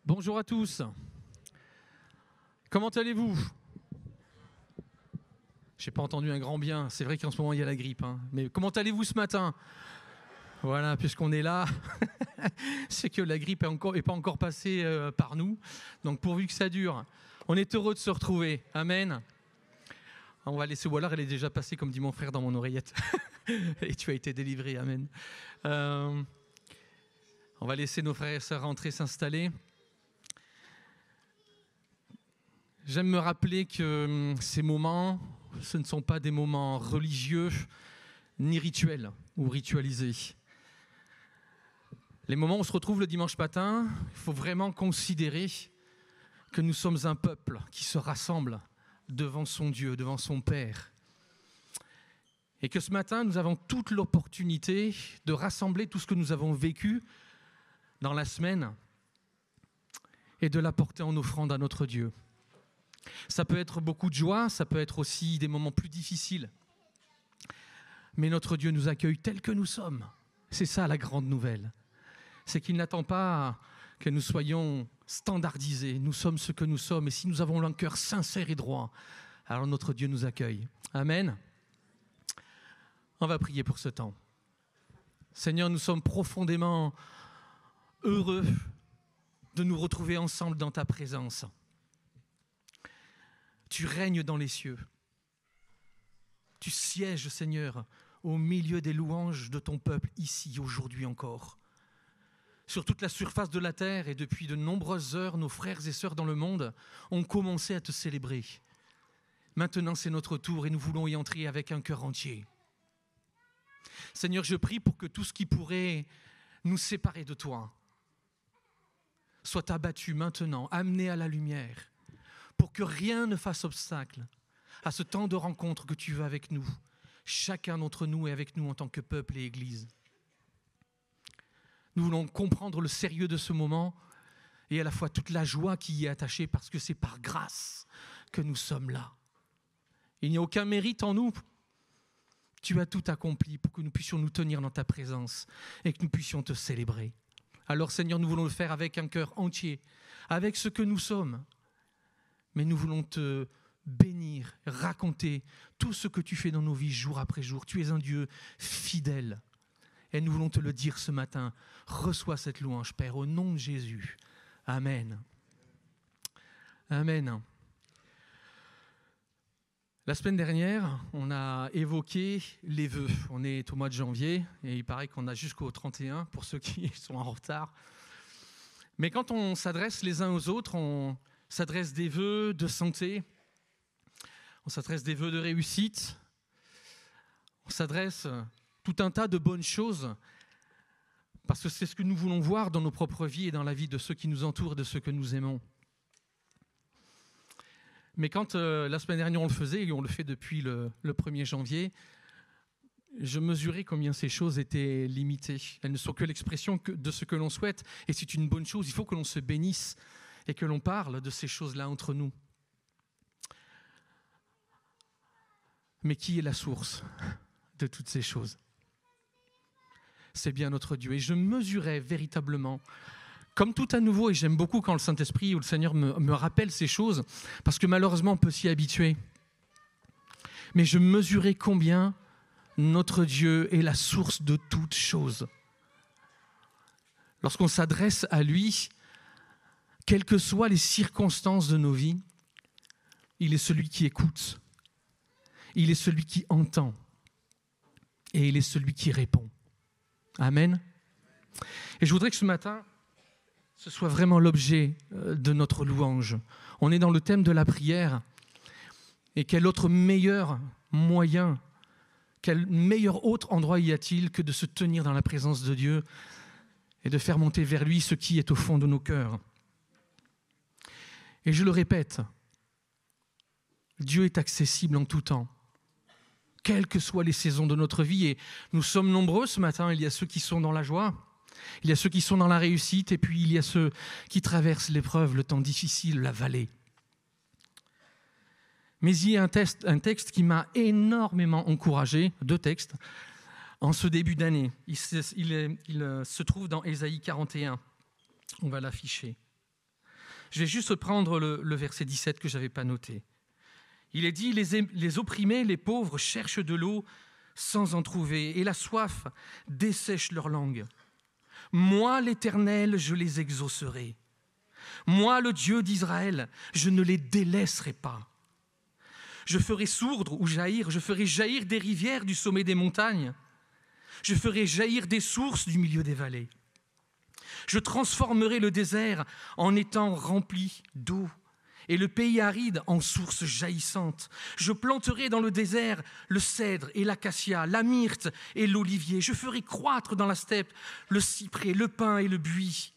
Bonjour à tous. Comment allez-vous? Je n'ai pas entendu un grand bien. C'est vrai qu'en ce moment, il y a la grippe. Mais comment allez-vous ce matin? Voilà, puisqu'on est là, c'est que la grippe n'est pas encore passée par nous. Donc pourvu que ça dure. On est heureux de se retrouver. Amen. On va laisser, ou alors elle est déjà passée, comme dit mon frère, dans mon oreillette. Et tu as été délivré. Amen. On va laisser nos frères et sœurs rentrer, s'installer. J'aime me rappeler que ces moments, ce ne sont pas des moments religieux ni rituels ou ritualisés. Les moments où on se retrouve le dimanche matin, il faut vraiment considérer que nous sommes un peuple qui se rassemble devant son Dieu, devant son Père. Et que ce matin, nous avons toute l'opportunité de rassembler tout ce que nous avons vécu dans la semaine et de l'apporter en offrande à notre Dieu. Ça peut être beaucoup de joie, ça peut être aussi des moments plus difficiles. Mais notre Dieu nous accueille tels que nous sommes. C'est ça la grande nouvelle. C'est qu'il n'attend pas que nous soyons standardisés. Nous sommes ce que nous sommes. Et si nous avons un cœur sincère et droit, alors notre Dieu nous accueille. Amen. On va prier pour ce temps. Seigneur, nous sommes profondément heureux de nous retrouver ensemble dans ta présence. Tu règnes dans les cieux. Tu sièges, Seigneur, au milieu des louanges de ton peuple, ici, aujourd'hui encore. Sur toute la surface de la terre et depuis de nombreuses heures, nos frères et sœurs dans le monde ont commencé à te célébrer. Maintenant, c'est notre tour et nous voulons y entrer avec un cœur entier. Seigneur, je prie pour que tout ce qui pourrait nous séparer de toi soit abattu maintenant, amené à la lumière, pour que rien ne fasse obstacle à ce temps de rencontre que tu veux avec nous, chacun d'entre nous et avec nous en tant que peuple et Église. Nous voulons comprendre le sérieux de ce moment et à la fois toute la joie qui y est attachée parce que c'est par grâce que nous sommes là. Il n'y a aucun mérite en nous. Tu as tout accompli pour que nous puissions nous tenir dans ta présence et que nous puissions te célébrer. Alors Seigneur, nous voulons le faire avec un cœur entier, avec ce que nous sommes. Mais nous voulons te bénir, raconter tout ce que tu fais dans nos vies jour après jour. Tu es un Dieu fidèle. Et nous voulons te le dire ce matin. Reçois cette louange, Père, au nom de Jésus. Amen. Amen. La semaine dernière, on a évoqué les vœux. On est au mois de janvier et il paraît qu'on a jusqu'au 31 pour ceux qui sont en retard. Mais quand on s'adresse les uns aux autres, on s'adresse des vœux de santé, on s'adresse des vœux de réussite, on s'adresse tout un tas de bonnes choses parce que c'est ce que nous voulons voir dans nos propres vies et dans la vie de ceux qui nous entourent, de ceux que nous aimons. Mais quand la semaine dernière on le faisait, et on le fait depuis le 1er janvier, je mesurais combien ces choses étaient limitées. Elles ne sont que l'expression de ce que l'on souhaite. Et c'est une bonne chose, il faut que l'on se bénisse et que l'on parle de ces choses-là entre nous. Mais qui est la source de toutes ces choses? C'est bien notre Dieu. Et je mesurais véritablement, comme tout à nouveau, et j'aime beaucoup quand le Saint-Esprit ou le Seigneur me rappelle ces choses, parce que malheureusement on peut s'y habituer. Mais je mesurais combien notre Dieu est la source de toutes choses. Lorsqu'on s'adresse à lui, quelles que soient les circonstances de nos vies, il est celui qui écoute, il est celui qui entend et il est celui qui répond. Amen. Et je voudrais que ce matin, ce soit vraiment l'objet de notre louange. On est dans le thème de la prière et quel autre meilleur moyen, quel meilleur autre endroit y a-t-il que de se tenir dans la présence de Dieu et de faire monter vers lui ce qui est au fond de nos cœurs. Et je le répète, Dieu est accessible en tout temps, quelles que soient les saisons de notre vie. Et nous sommes nombreux ce matin, il y a ceux qui sont dans la joie, il y a ceux qui sont dans la réussite, et puis il y a ceux qui traversent l'épreuve, le temps difficile, la vallée. Mais il y a un texte qui m'a énormément encouragé, 2 textes, en ce début d'année. Il se trouve dans Ésaïe 41. On va l'afficher. Je vais juste prendre le verset 17 que je n'avais pas noté. Il est dit, les opprimés, les pauvres cherchent de l'eau sans en trouver, et la soif dessèche leur langue. Moi, l'Éternel, je les exaucerai. Moi, le Dieu d'Israël, je ne les délaisserai pas. Je ferai sourdre ou jaillir, je ferai jaillir des rivières du sommet des montagnes. Je ferai jaillir des sources du milieu des vallées. Je transformerai le désert en étang rempli d'eau et le pays aride en source jaillissante. Je planterai dans le désert le cèdre et l'acacia, la myrte et l'olivier. Je ferai croître dans la steppe le cyprès, le pin et le buis,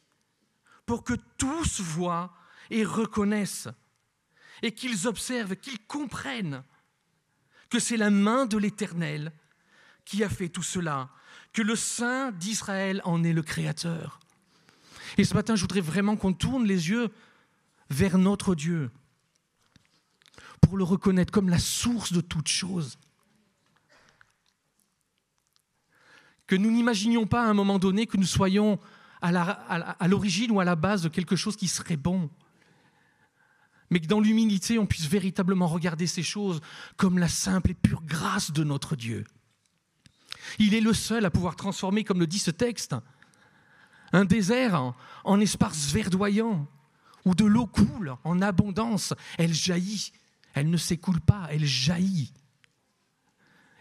pour que tous voient et reconnaissent, et qu'ils observent, qu'ils comprennent que c'est la main de l'Éternel qui a fait tout cela, que le Saint d'Israël en est le Créateur. Et ce matin, je voudrais vraiment qu'on tourne les yeux vers notre Dieu pour le reconnaître comme la source de toutes choses. Que nous n'imaginions pas à un moment donné que nous soyons à l'origine ou à la base de quelque chose qui serait bon, mais que dans l'humilité, on puisse véritablement regarder ces choses comme la simple et pure grâce de notre Dieu. Il est le seul à pouvoir transformer, comme le dit ce texte, un désert en espace verdoyant, où de l'eau coule en abondance. Elle jaillit, elle ne s'écoule pas, elle jaillit.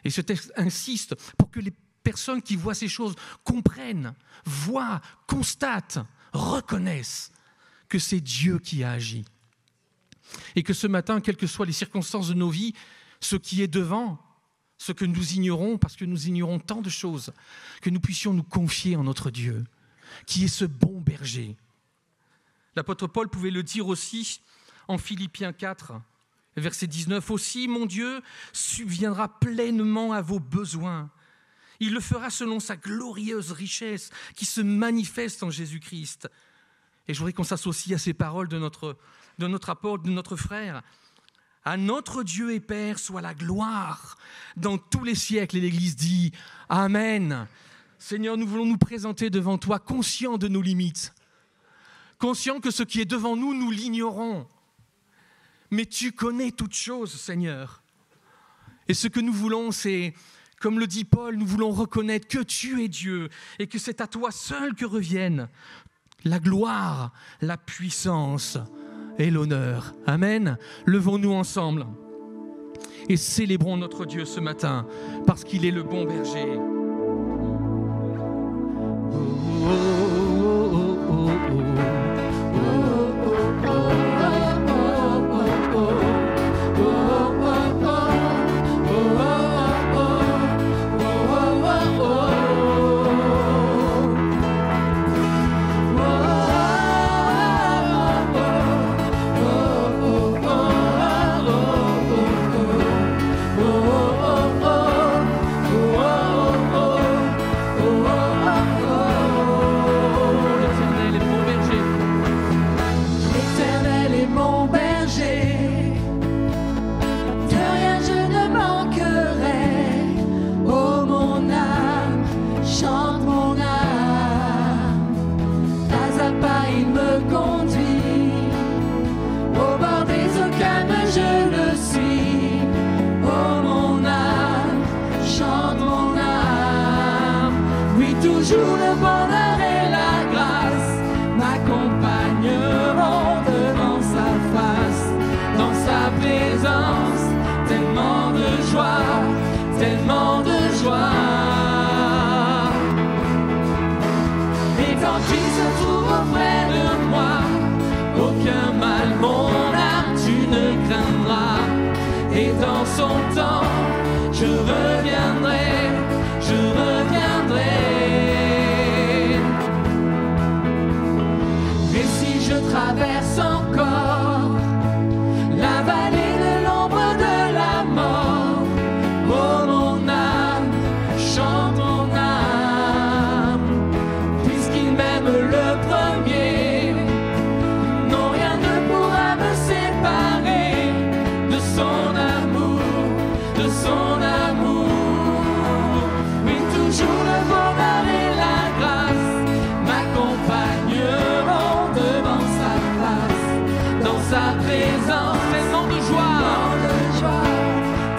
Et ce texte insiste pour que les personnes qui voient ces choses comprennent, voient, constatent, reconnaissent que c'est Dieu qui a agi. Et que ce matin, quelles que soient les circonstances de nos vies, ce qui est devant, ce que nous ignorons, parce que nous ignorons tant de choses, que nous puissions nous confier en notre Dieu, qui est ce bon berger. L'apôtre Paul pouvait le dire aussi en Philippiens 4, verset 19. « Aussi, mon Dieu subviendra pleinement à vos besoins. Il le fera selon sa glorieuse richesse qui se manifeste en Jésus-Christ. » Et je voudrais qu'on s'associe à ces paroles de notre apôtre, de notre frère. « À notre Dieu et Père soit la gloire dans tous les siècles. » Et l'Église dit « Amen ». Seigneur, nous voulons nous présenter devant toi, conscients de nos limites, conscients que ce qui est devant nous, nous l'ignorons. Mais tu connais toutes choses, Seigneur. Et ce que nous voulons, c'est, comme le dit Paul, nous voulons reconnaître que tu es Dieu et que c'est à toi seul que reviennent la gloire, la puissance et l'honneur. Amen. Levons-nous ensemble et célébrons notre Dieu ce matin parce qu'il est le bon berger.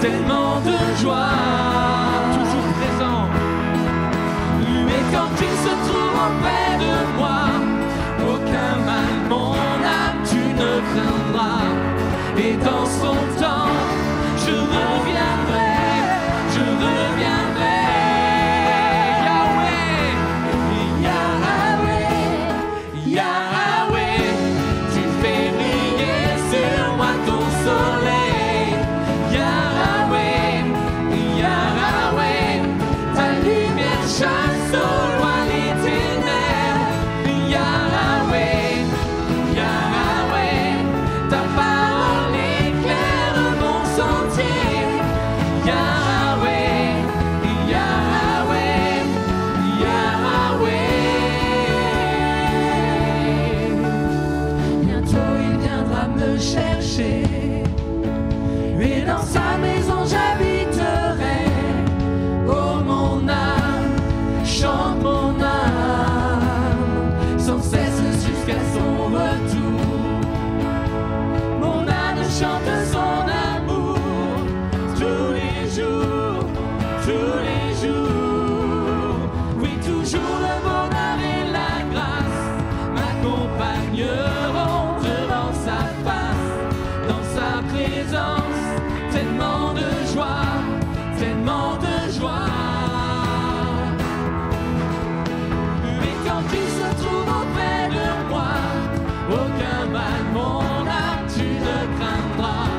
tellement de joie, toujours présent. Mais quand tu se trouves auprès de moi, aucun mal, mon âme, tu ne craindras. Et dans son temps, je reviendrai, je reviendrai. Yahweh, Yahweh, Yahweh, tu fais briller sur moi ton soleil. Yahweh, Yahweh, ta lumière chasse au loin les ténèbres. Yahweh, Yahweh, ta parole éclaire mon sentier. Yahweh, Yahweh, Yahweh. Bientôt il viendra me chercher, et dans sa maison j'habiterai. Oh mon âme, chante mon âme, sans cesse jusqu'à son retour. Mon âme chante son amour, tous les jours, tous les jours. Oui, toujours le bonheur et la grâce m'accompagneront devant sa face, dans sa présence, tellement de joie, tellement de joie. Mais quand tu se trouves auprès de moi, aucun mal, mon âme, tu ne craindras.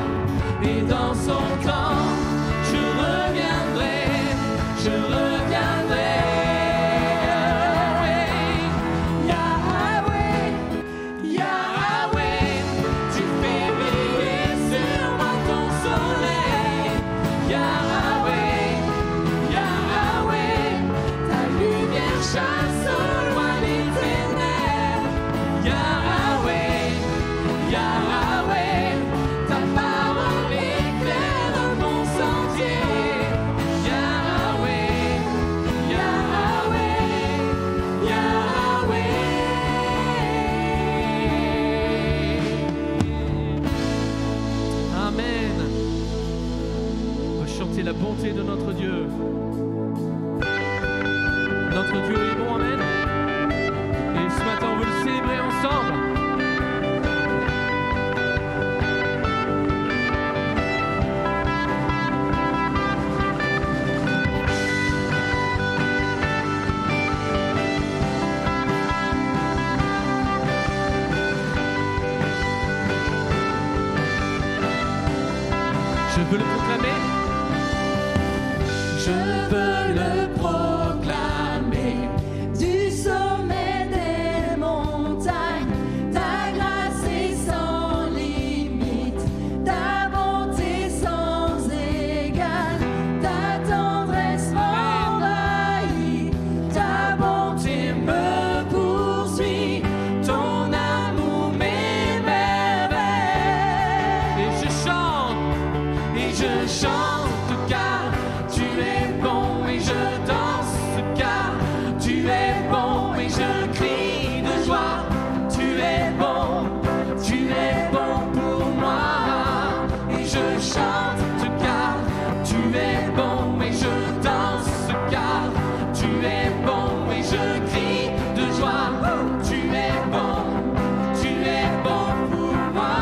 Et dans son temps, je reviendrai, je reviendrai. Yahweh, Yahweh, tu fais briller sur moi ton soleil. Yahweh, Yahweh, ta lumière chasse au loin les ténèbres. Yahweh, Yahweh, ta parole éclaire mon sentier. Yahweh, Yahweh, Yahweh. Amen. On va chanter la bonté de notre Dieu. Notre Dieu est bon, amen. Et ce matin, on veut le célébrer ensemble. Je veux le proclamer. Je veux le proclamer du sommet des montagnes. Ta grâce est sans limite, ta bonté sans égale, ta tendresse m'envahit, ta bonté me poursuit, ton amour m'émerveille. Et je chante car tu es bon, et je danse car tu es bon, et je crie de joie. Tu es bon pour moi, et je chante car tu es bon, et je danse car tu es bon, et je crie de joie. Tu es bon pour moi.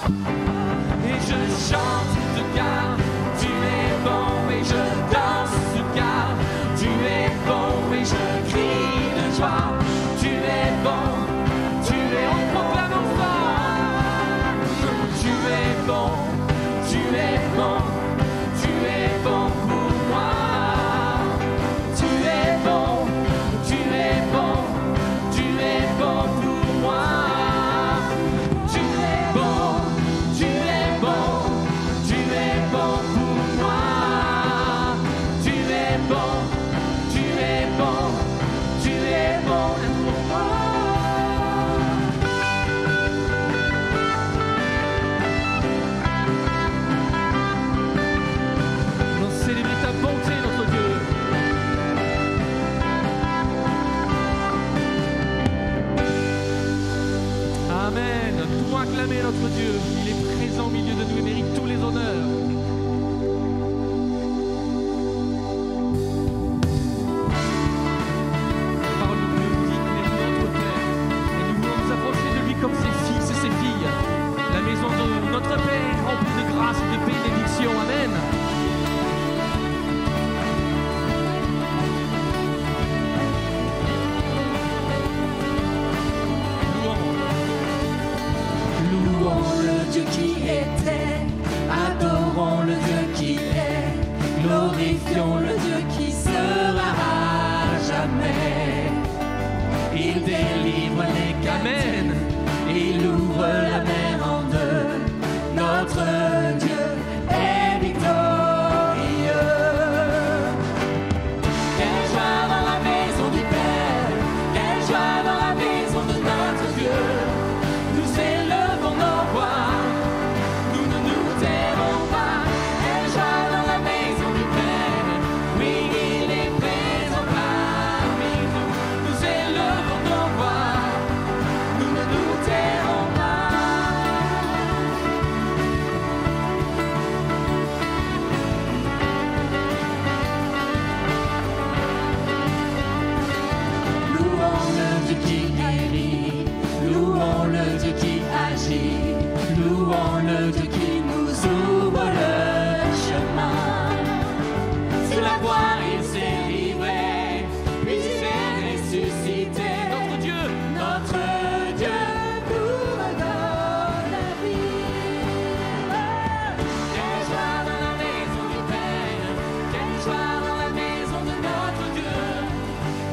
Et je chante car tu es bon, et je danse car tu es bon, et je crie de joie. Tu es bon, tu es, on proclame ensemble. Tu es bon, tu es bon, tu es bon pour moi. Tu es bon, tu es bon, tu es bon pour moi. Tu es bon, tu es bon, tu es bon pour moi. Tu es bon, tu es bon, tu es bon pour moi. Nous célébrer ta bonté, notre Dieu. Amen. Pour acclamer notre Dieu, il est présent au milieu de nous et mérite tous les honneurs. La parole de Dieu nous dit qu'il est notre Père et nous voulons nous approcher de lui comme ses fils et ses filles. La maison de notre Père est remplie de grâce et de bénédiction. Amen. Louons le Dieu qui était, adorons le Dieu qui est, glorifions le Dieu qui sera à jamais. Il délivre les Amen. captifs, il ouvre la mer en deux. Notre Dieu est victorieux. Quelle joie dans la maison du Père, quelle joie dans la maison de notre Dieu. Nous élevons nos voix, nous ne nous tairons pas. Quelle joie dans la maison du Père, oui, il est présent parmi nous. Nous élevons nos voix, nous ne nous tairons pas. Louons le Dieu qui guérit, louons le Dieu qui agit, louons le Dieu qui nous ouvre le chemin. Sur la croix il s'est livré, puis il s'est ressuscité. Notre Dieu. Notre Dieu nous redonne la vie. Quelle joie dans la maison du Père, quelle joie dans la maison de notre Dieu.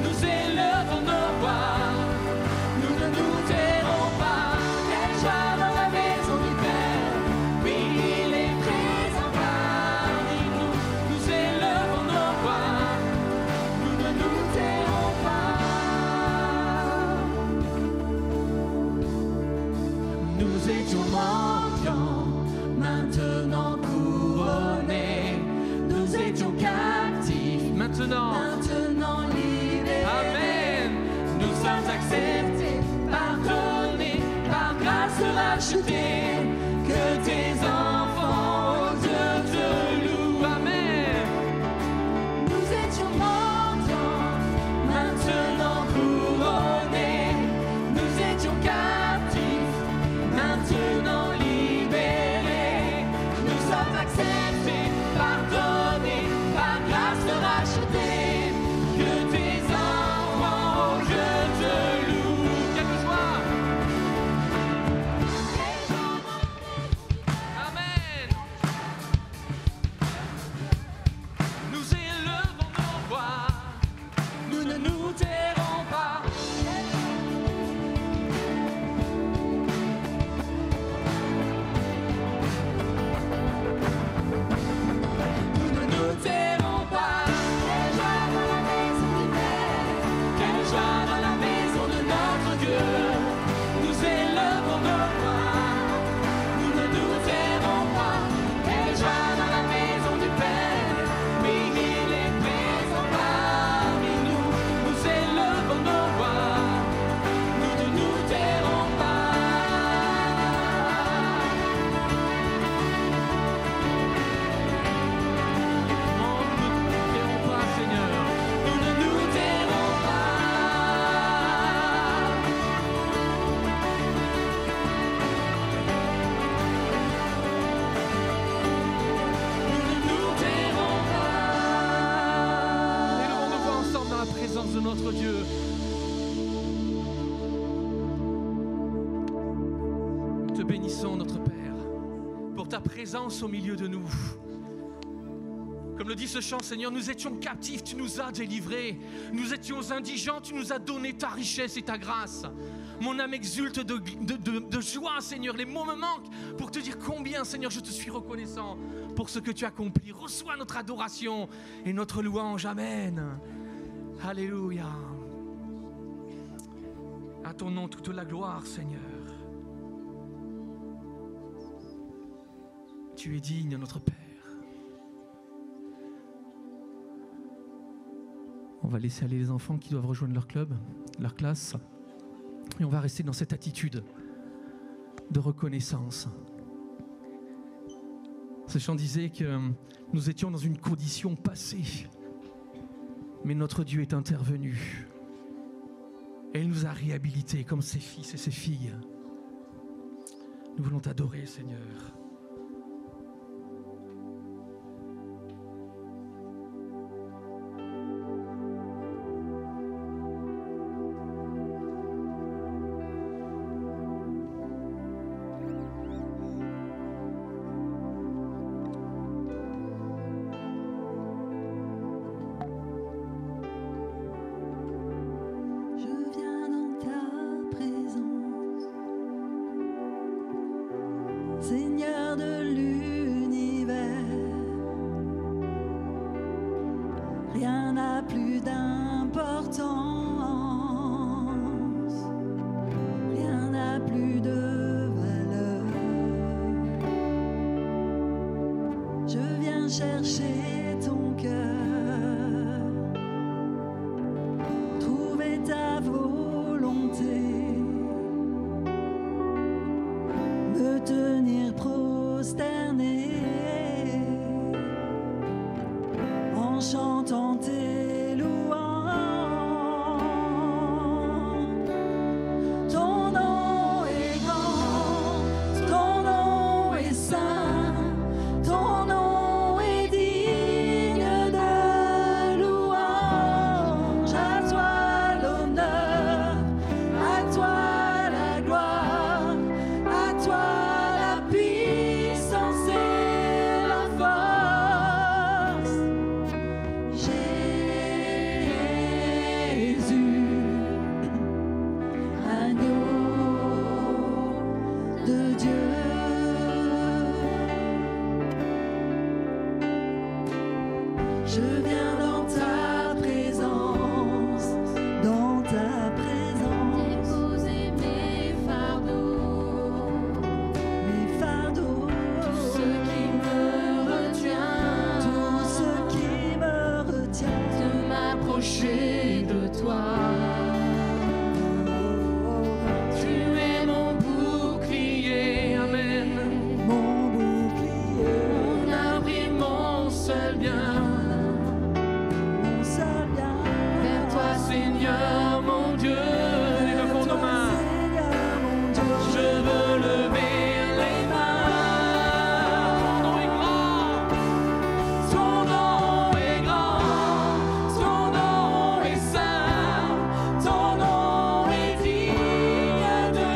Nous élevons nos voix, nous ne nous tairons pas. Quelle joie dans la maison du Père, oui, il est présent parmi nous. Nous élevons nos voix, notre Dieu. Nous te bénissons, notre Père, pour ta présence au milieu de nous. Comme le dit ce chant, Seigneur, nous étions captifs, tu nous as délivrés. Nous étions indigents, tu nous as donné ta richesse et ta grâce. Mon âme exulte de joie, Seigneur. Les mots me manquent pour te dire combien, Seigneur, je te suis reconnaissant pour ce que tu as accompli. Reçois notre adoration et notre louange. Amen. Alléluia. À ton nom toute la gloire, Seigneur. Tu es digne, notre Père. On va laisser aller les enfants qui doivent rejoindre leur club, leur classe. Et on va rester dans cette attitude de reconnaissance. Ce chant disait que nous étions dans une condition passée, mais notre Dieu est intervenu. Et il nous a réhabilités comme ses fils et ses filles. Nous voulons t'adorer, Seigneur. Seigneur de l'univers, rien n'a plus d'importance, rien n'a plus de valeur. Je viens chercher ton cœur, trouver ta volonté, me tenir prosterné en chantant tes louanges. Ton nom est grand, ton nom est saint, ton nom est digne de louange. À toi l'honneur, à toi la gloire, à toi la puissance et la force. Jésus, agneau de Dieu. Je viens dans ta présence, dans ta présence. Déposer mes fardeaux, Tout ce qui me retient, tout ce qui me retient, de m'approcher de toi. Tu es mon bouclier, amen. mon bouclier, Mon abri, mon seul bien. mon seul bien. Vers toi, Seigneur, mon Dieu, les mains font nos mains. Seigneur, mon Dieu, Je veux lever les mains. Ton nom est grand, ton nom est grand, ton nom est saint, ton nom est digne de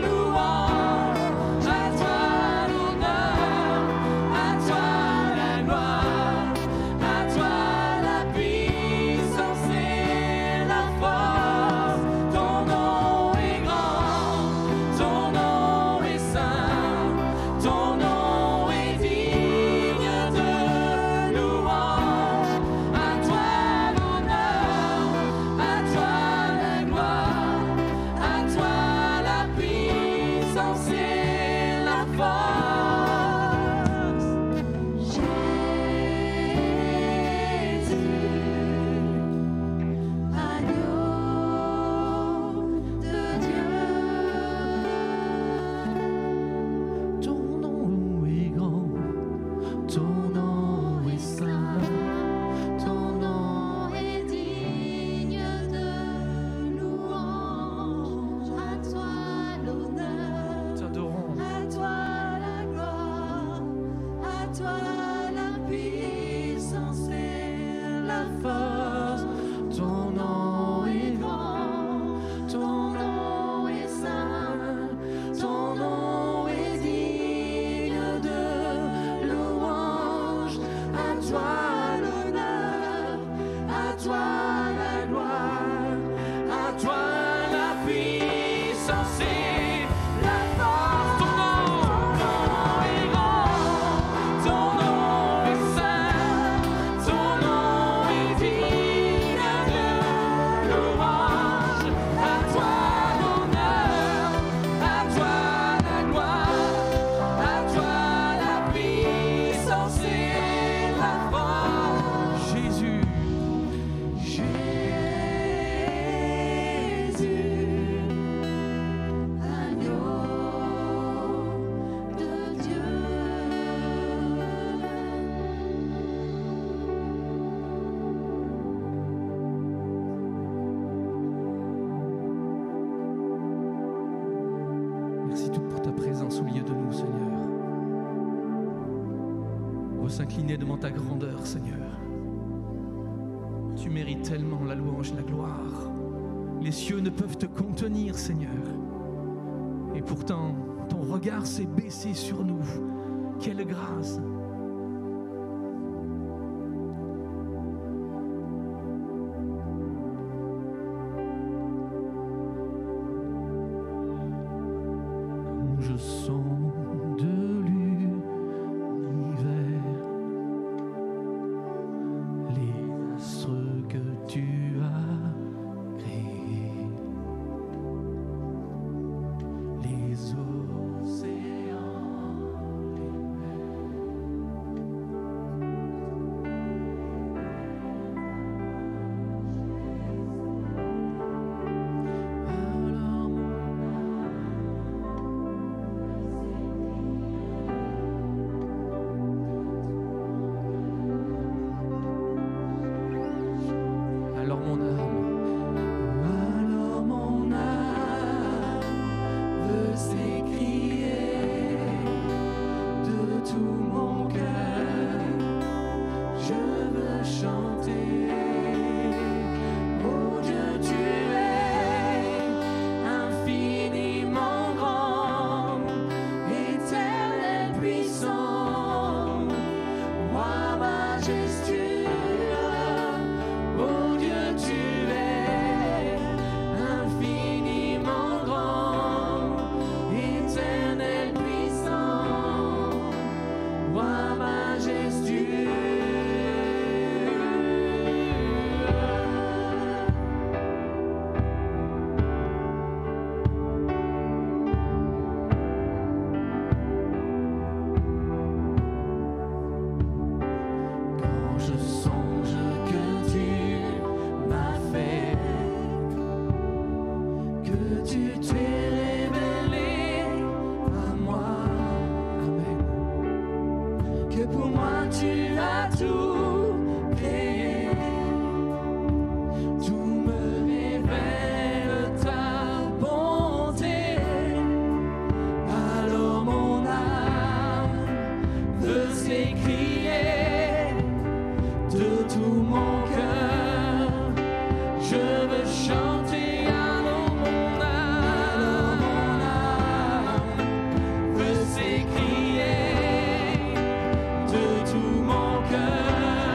louange. À toi l'honneur, à toi la gloire, à toi la puissance et la force. Ton nom est grand, ton nom est saint, ton nom est digne de louange. À toi l'honneur, à toi la gloire, à toi la puissance et la force. Jésus, agneau de Dieu. Ton nom est grand, ton nom est saint. Ton nom est digne de louange. À toi l'honneur, T'adorons. à toi la gloire, à toi la puissance et la force. Ton nom veut s'incliner devant ta grandeur, Seigneur. Tu mérites tellement la louange, la gloire. Les cieux ne peuvent te contenir, Seigneur. Et pourtant, ton regard s'est baissé sur nous. Quelle grâce! Quand je sens de l'univers les astres que tu as créés, les océans, les alors mon âme veut s'écrier de tout mon cœur. Je veux chanter. Oh Dieu, tu es infiniment grand, éternel, puissant, roi majestueux. Oh Dieu, tu es infiniment grand, éternel, puissant, roi majestueux. Quand je songe que tu m'as fait, que tu t'es révélé à moi, amen, que pour moi tu as tout créé, tout me révèle ta bonté. Alors mon âme veut s'écrier de tout mon cœur. Je veux chanter, alors mon âme veut s'écrier de tout mon cœur.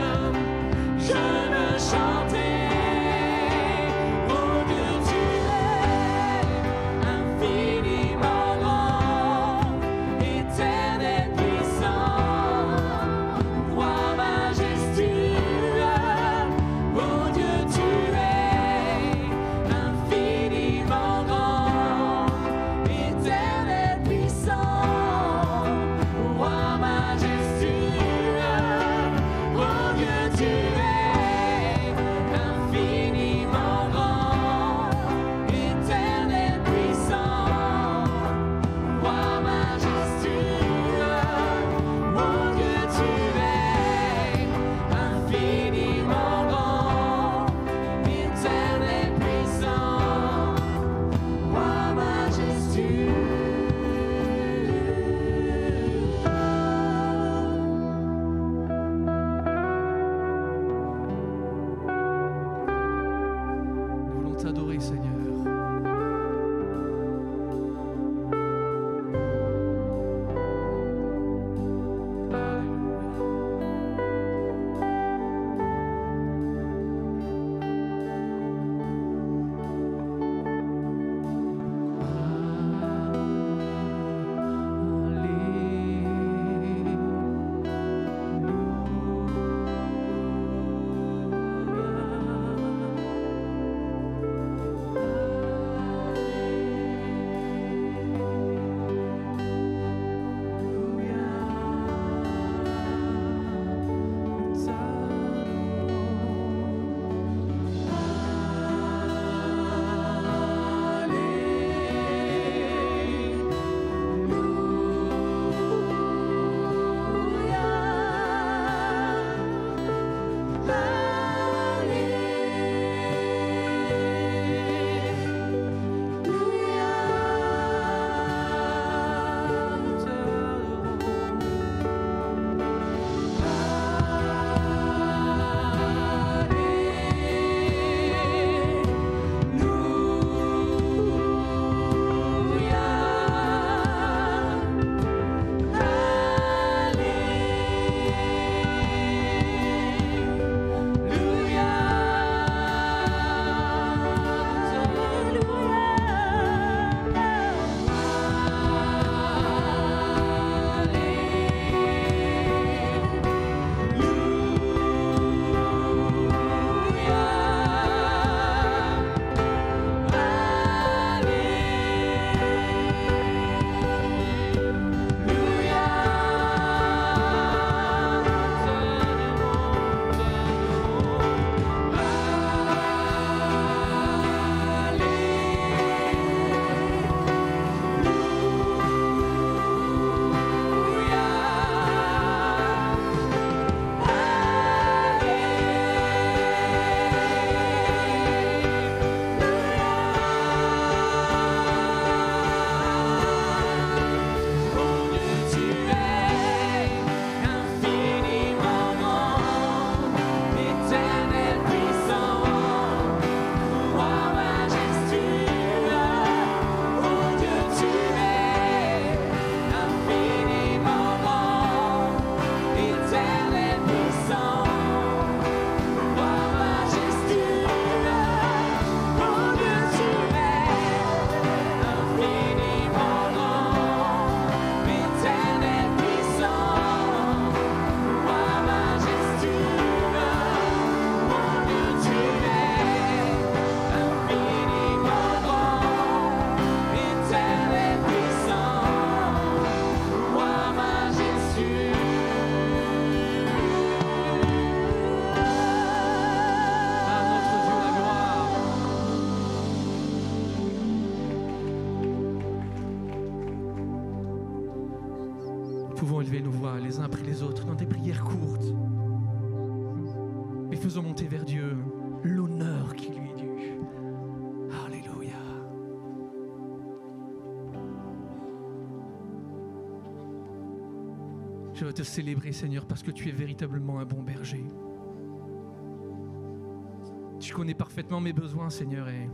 élever nos voix les uns après les autres dans des prières courtes. Et faisons monter vers Dieu l'honneur qui lui est dû. Alléluia. Je veux te célébrer, Seigneur, parce que tu es véritablement un bon berger. Tu connais parfaitement mes besoins, Seigneur, et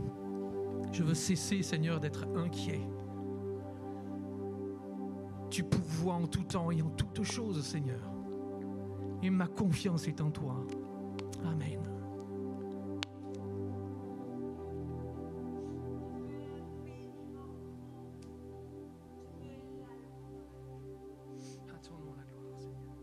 je veux cesser, Seigneur, d'être inquiet. Tu pourvois en tout temps et en toutes choses, Seigneur. Et ma confiance est en toi. Amen. À ton nom la gloire, Seigneur.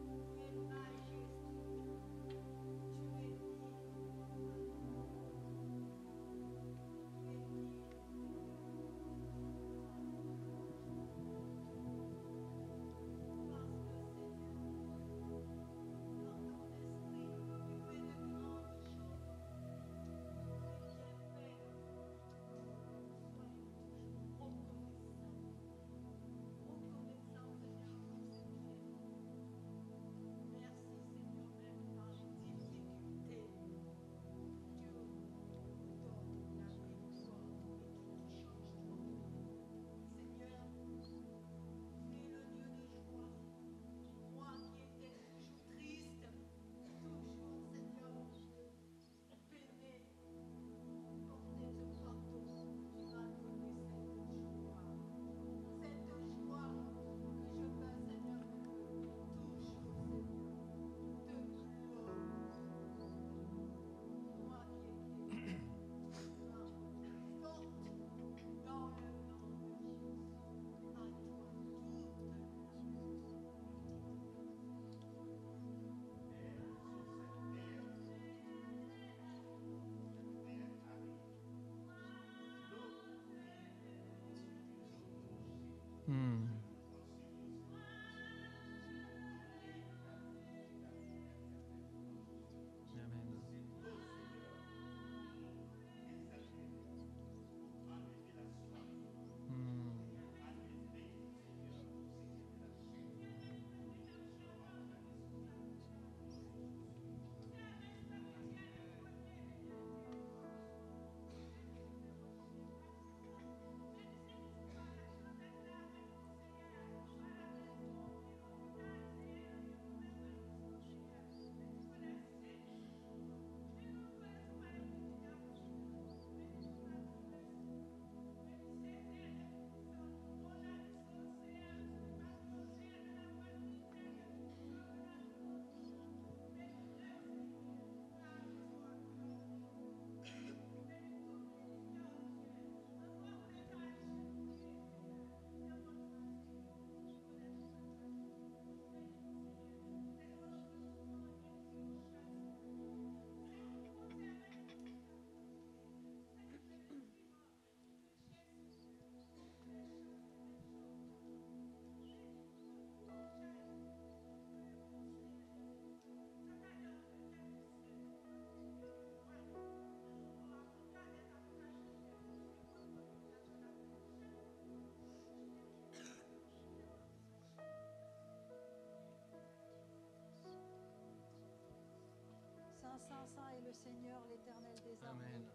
Saint, saint est le Seigneur, l'Éternel des armées. Amen.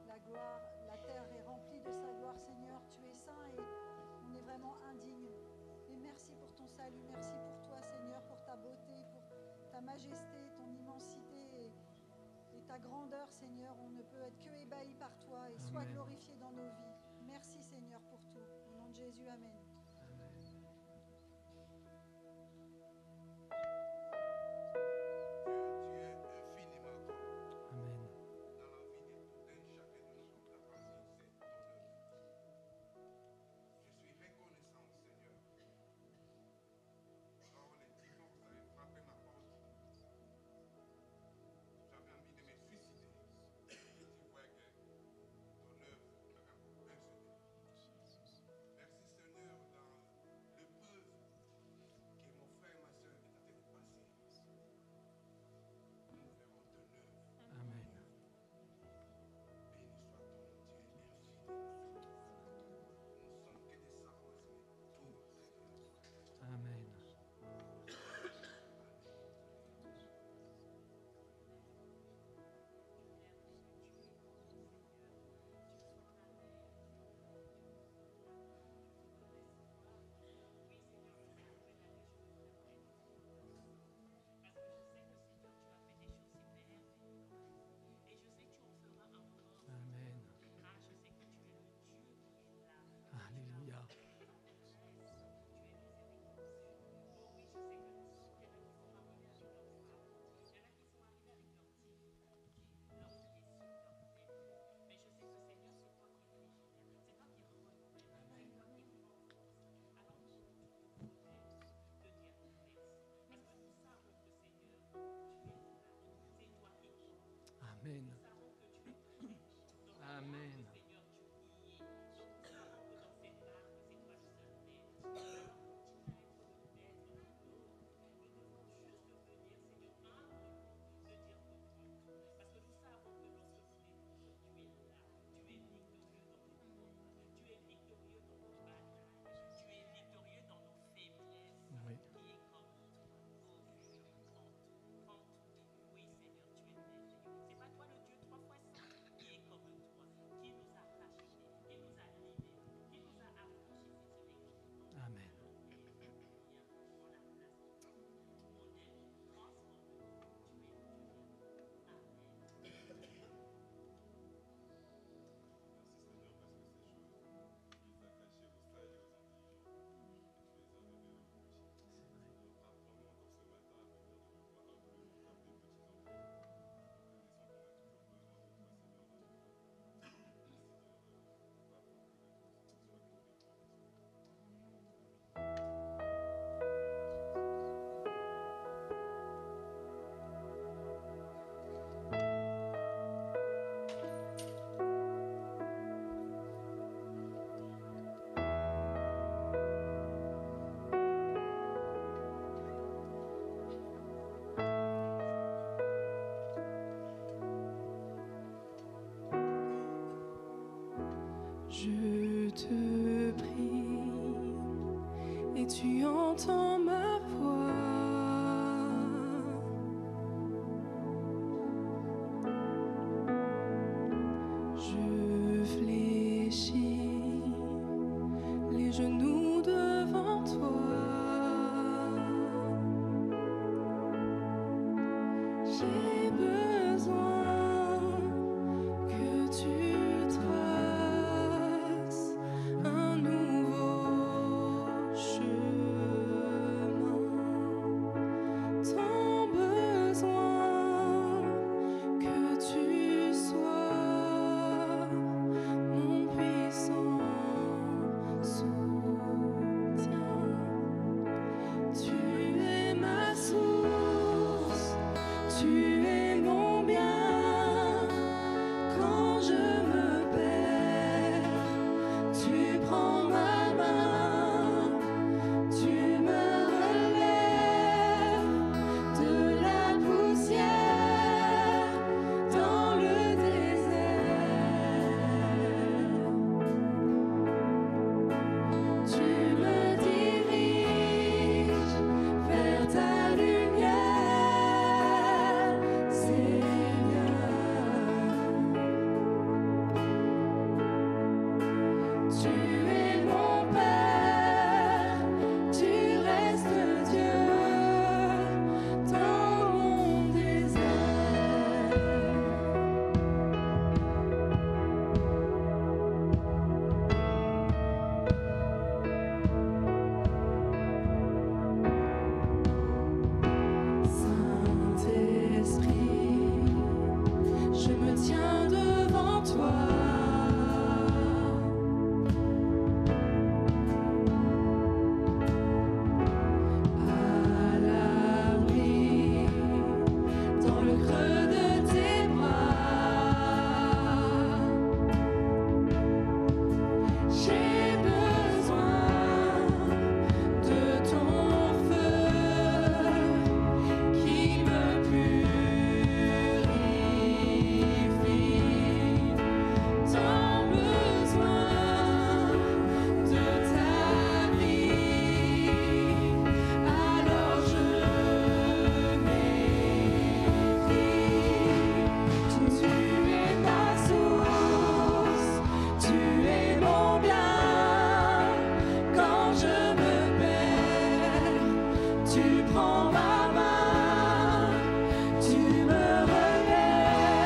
La gloire, la terre est remplie de sa gloire, Seigneur. Tu es saint et on est vraiment indigne. Et merci pour ton salut, merci pour toi, Seigneur, pour ta beauté, pour ta majesté, ton immensité et ta grandeur, Seigneur. On ne peut être que ébahi par toi et sois Amen. glorifié dans nos vies. Merci, Seigneur, pour tout. Au nom de Jésus, amen. Merci Seigneur Amen. Amen. Oui. Amen. Je te prie et tu entends ma voix. Je fléchis les genoux devant toi. J'ai besoin que tu traces un nouveau chemin. Tant besoin que tu sois mon puissant soutien. Tu es ma source, tu es mon bien. Quand je me perds, tu prends ma main, tu me relèves de la poussière dans le désert. Tu me diriges vers ta lumière, Seigneur. Tu es mon Père, tu restes Dieu dans mon désert. Saint-Esprit, je me tiens devant toi. À l'abri, dans le creux de tes bras. J'ai besoin de ton feu qui me purifie. Tant besoin de ta vie, alors je m'écris. Tu es ma source, tu es mon bien. Quand je me perds, tu prends ma main, tu me relèves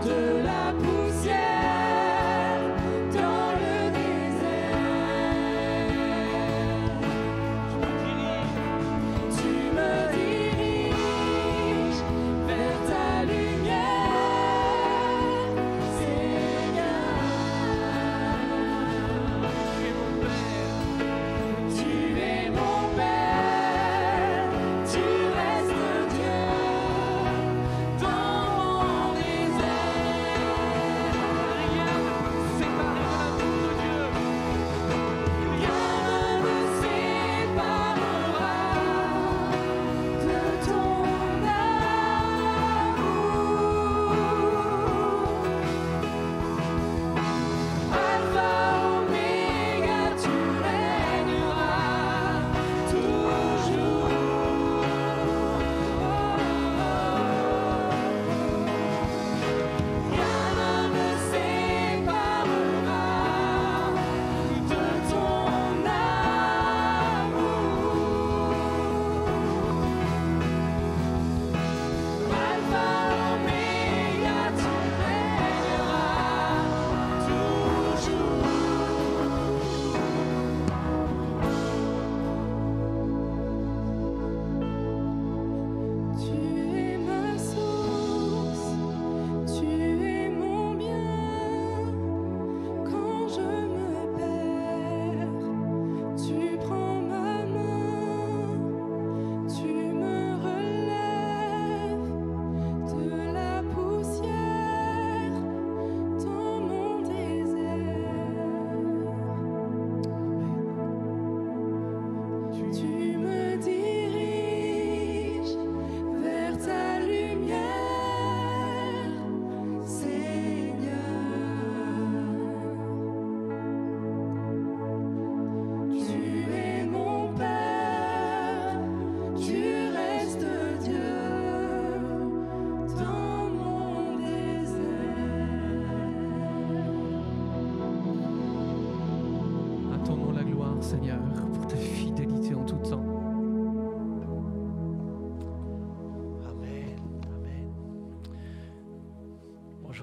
de la poussière dans le désert. Tu me diriges vers ta lumière, Seigneur. Tu es mon Père,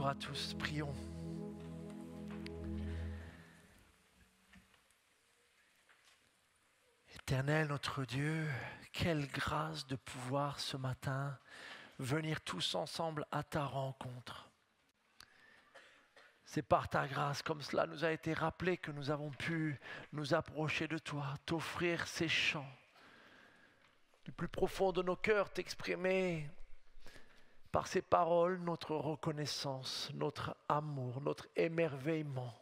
Bonjour à tous, prions. Éternel notre Dieu, quelle grâce de pouvoir ce matin venir tous ensemble à ta rencontre. C'est par ta grâce, comme cela nous a été rappelé, que nous avons pu nous approcher de toi, t'offrir ces chants. Du plus profond de nos cœurs, t'exprimer par ces paroles notre reconnaissance, notre amour, notre émerveillement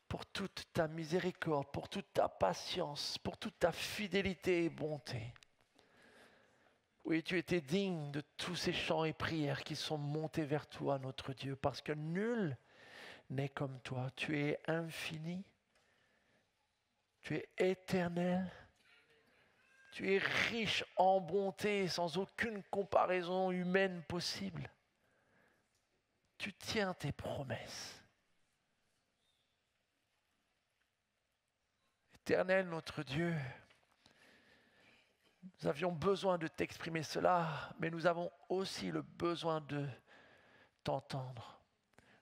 pour toute ta miséricorde, pour toute ta patience, pour toute ta fidélité et bonté. Oui, tu étais digne de tous ces chants et prières qui sont montés vers toi, notre Dieu, parce que nul n'est comme toi. Tu es infini, tu es éternel, tu es riche en bonté sans aucune comparaison humaine possible. Tu tiens tes promesses. Éternel, notre Dieu, nous avions besoin de t'exprimer cela, mais nous avons aussi le besoin de t'entendre,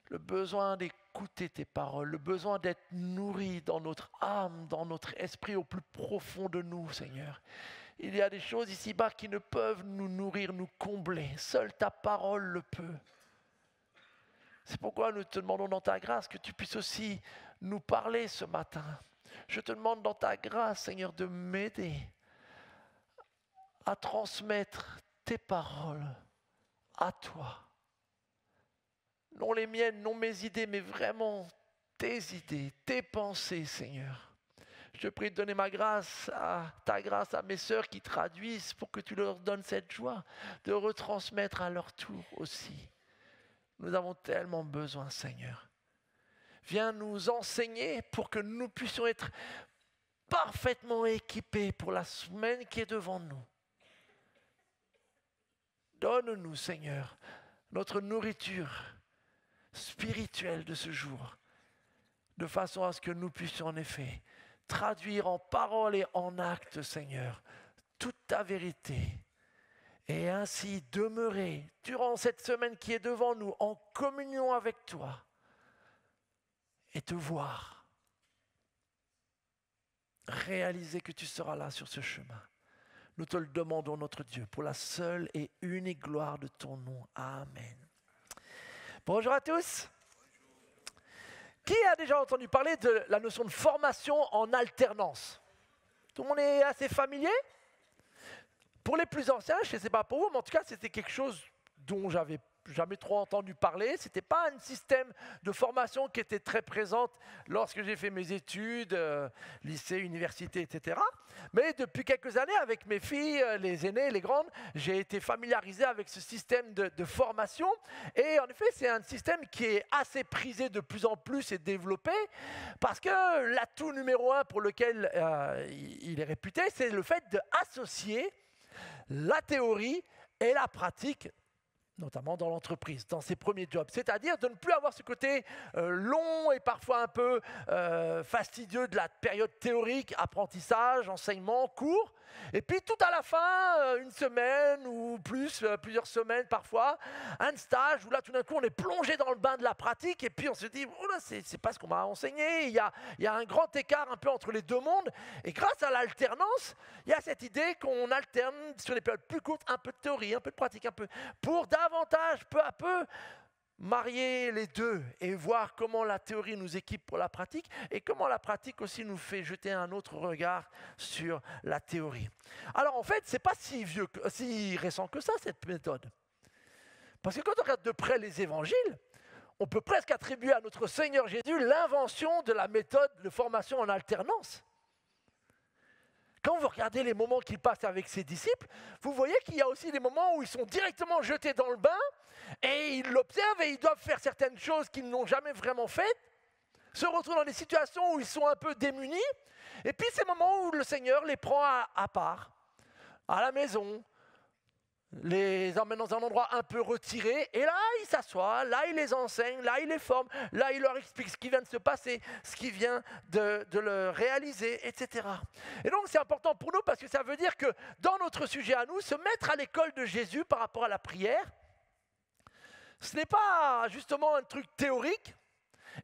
le besoin d'écouter tes paroles, le besoin d'être nourris dans notre âme, dans notre esprit au plus profond de nous, Seigneur. Il y a des choses ici-bas qui ne peuvent nous nourrir, nous combler. Seule ta parole le peut. C'est pourquoi nous te demandons dans ta grâce que tu puisses aussi nous parler ce matin. Je te demande dans ta grâce, Seigneur, de m'aider à transmettre tes paroles à toi. Non les miennes, non mes idées, mais vraiment tes idées, tes pensées, Seigneur. Je te prie de donner ta grâce à mes sœurs qui traduisent pour que tu leur donnes cette joie de retransmettre à leur tour aussi. Nous avons tellement besoin, Seigneur. Viens nous enseigner pour que nous puissions être parfaitement équipés pour la semaine qui est devant nous. Donne-nous, Seigneur, notre nourriture spirituelle de ce jour, de façon à ce que nous puissions en effet traduire en paroles et en actes, Seigneur, toute ta vérité, et ainsi demeurer durant cette semaine qui est devant nous en communion avec toi et te voir réaliser que tu seras là sur ce chemin. Nous te le demandons, notre Dieu, pour la seule et unique gloire de ton nom. Amen. Bonjour à tous. Qui a déjà entendu parler de la notion de formation en alternance? Tout le monde est assez familier? Pour les plus anciens, je ne sais pas pour vous, mais en tout cas, c'était quelque chose dont j'avais jamais trop entendu parler. Ce n'était pas un système de formation qui était très présente lorsque j'ai fait mes études, lycée, université, etc. Mais depuis quelques années, avec mes filles, les aînées, les grandes, j'ai été familiarisé avec ce système de formation. Et en effet, c'est un système qui est assez prisé de plus en plus et développé, parce que l'atout numéro 1 pour lequel il est réputé, c'est le fait d'associer la théorie et la pratique, notamment dans l'entreprise, dans ses premiers jobs. C'est-à-dire de ne plus avoir ce côté long et parfois un peu fastidieux de la période théorique, apprentissage, enseignement, cours. Et puis tout à la fin, une semaine ou plus, plusieurs semaines parfois, un stage où là tout d'un coup on est plongé dans le bain de la pratique et puis on se dit oh là, c'est pas ce qu'on m'a enseigné. Il y a un grand écart un peu entre les deux mondes. Et grâce à l'alternance, il y a cette idée qu'on alterne sur les périodes plus courtes un peu de théorie, un peu de pratique, un peu pour davantage, peu à peu, marier les deux et voir comment la théorie nous équipe pour la pratique et comment la pratique aussi nous fait jeter un autre regard sur la théorie. Alors en fait, c'est pas si récent que ça, cette méthode. Parce que quand on regarde de près les évangiles, on peut presque attribuer à notre Seigneur Jésus l'invention de la méthode de formation en alternance. Quand vous regardez les moments qu'il passe avec ses disciples, vous voyez qu'il y a aussi des moments où ils sont directement jetés dans le bain et ils l'observent et ils doivent faire certaines choses qu'ils n'ont jamais vraiment faites, se retrouvent dans des situations où ils sont un peu démunis, et puis ces moments où le Seigneur les prend à part, à la maison, les emmène dans un endroit un peu retiré, et là il s'assoit, là il les enseigne, là il les forme, là il leur explique ce qui vient de se passer, ce qui vient de le réaliser, etc. Et donc c'est important pour nous parce que ça veut dire que dans notre sujet à nous, se mettre à l'école de Jésus par rapport à la prière, Ce n'est pas justement un truc théorique,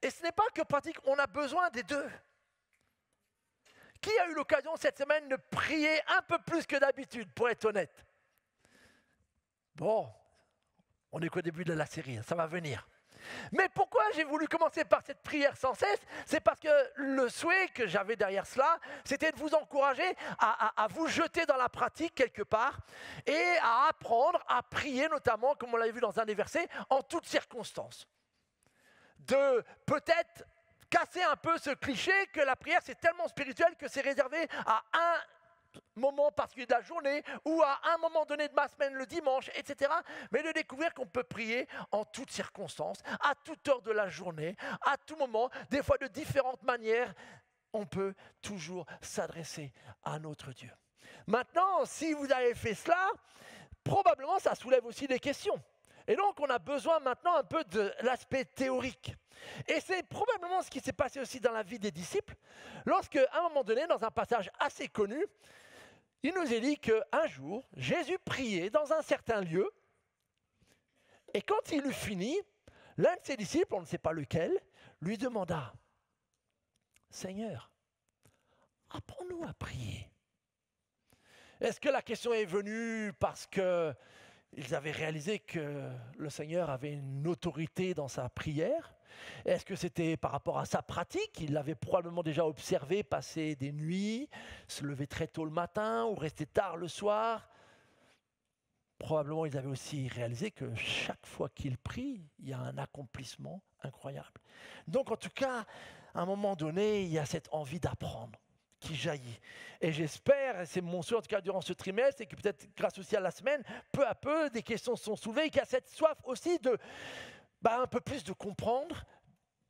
et ce n'est pas que pratique, on a besoin des deux. Qui a eu l'occasion cette semaine de prier un peu plus que d'habitude, pour être honnête? Bon, on n'est qu'au début de la série, ça va venir. Mais pourquoi j'ai voulu commencer par cette prière sans cesse? C'est parce que le souhait que j'avais derrière cela, c'était de vous encourager à vous jeter dans la pratique quelque part et à apprendre à prier, notamment, comme on l'avait vu dans un des versets, en toutes circonstances. De peut-être casser un peu ce cliché que la prière c'est tellement spirituel que c'est réservé à un moment particulier de la journée ou à un moment donné de ma semaine, le dimanche, etc. Mais de découvrir qu'on peut prier en toutes circonstances, à toute heure de la journée, à tout moment, des fois de différentes manières, on peut toujours s'adresser à notre Dieu. Maintenant, si vous avez fait cela, probablement ça soulève aussi des questions. Et donc, on a besoin maintenant un peu de l'aspect théorique. Et c'est probablement ce qui s'est passé aussi dans la vie des disciples, lorsque, à un moment donné, dans un passage assez connu, il nous est dit qu'un jour, Jésus priait dans un certain lieu, et quand il eut fini, l'un de ses disciples, on ne sait pas lequel, lui demanda « Seigneur, apprends-nous à prier. » Est-ce que la question est venue parce qu'ils avaient réalisé que le Seigneur avait une autorité dans sa prière? Est-ce que c'était par rapport à sa pratique? Il l'avait probablement déjà observé, passer des nuits, se lever très tôt le matin ou rester tard le soir. Probablement, ils avaient aussi réalisé que chaque fois qu'il prie, il y a un accomplissement incroyable. Donc, en tout cas, à un moment donné, il y a cette envie d'apprendre qui jaillit. Et j'espère, et c'est mon souhait en tout cas durant ce trimestre, et que peut-être grâce aussi à la semaine, peu à peu, des questions sont soulevées, et qu'il y a cette soif aussi de un peu plus de comprendre,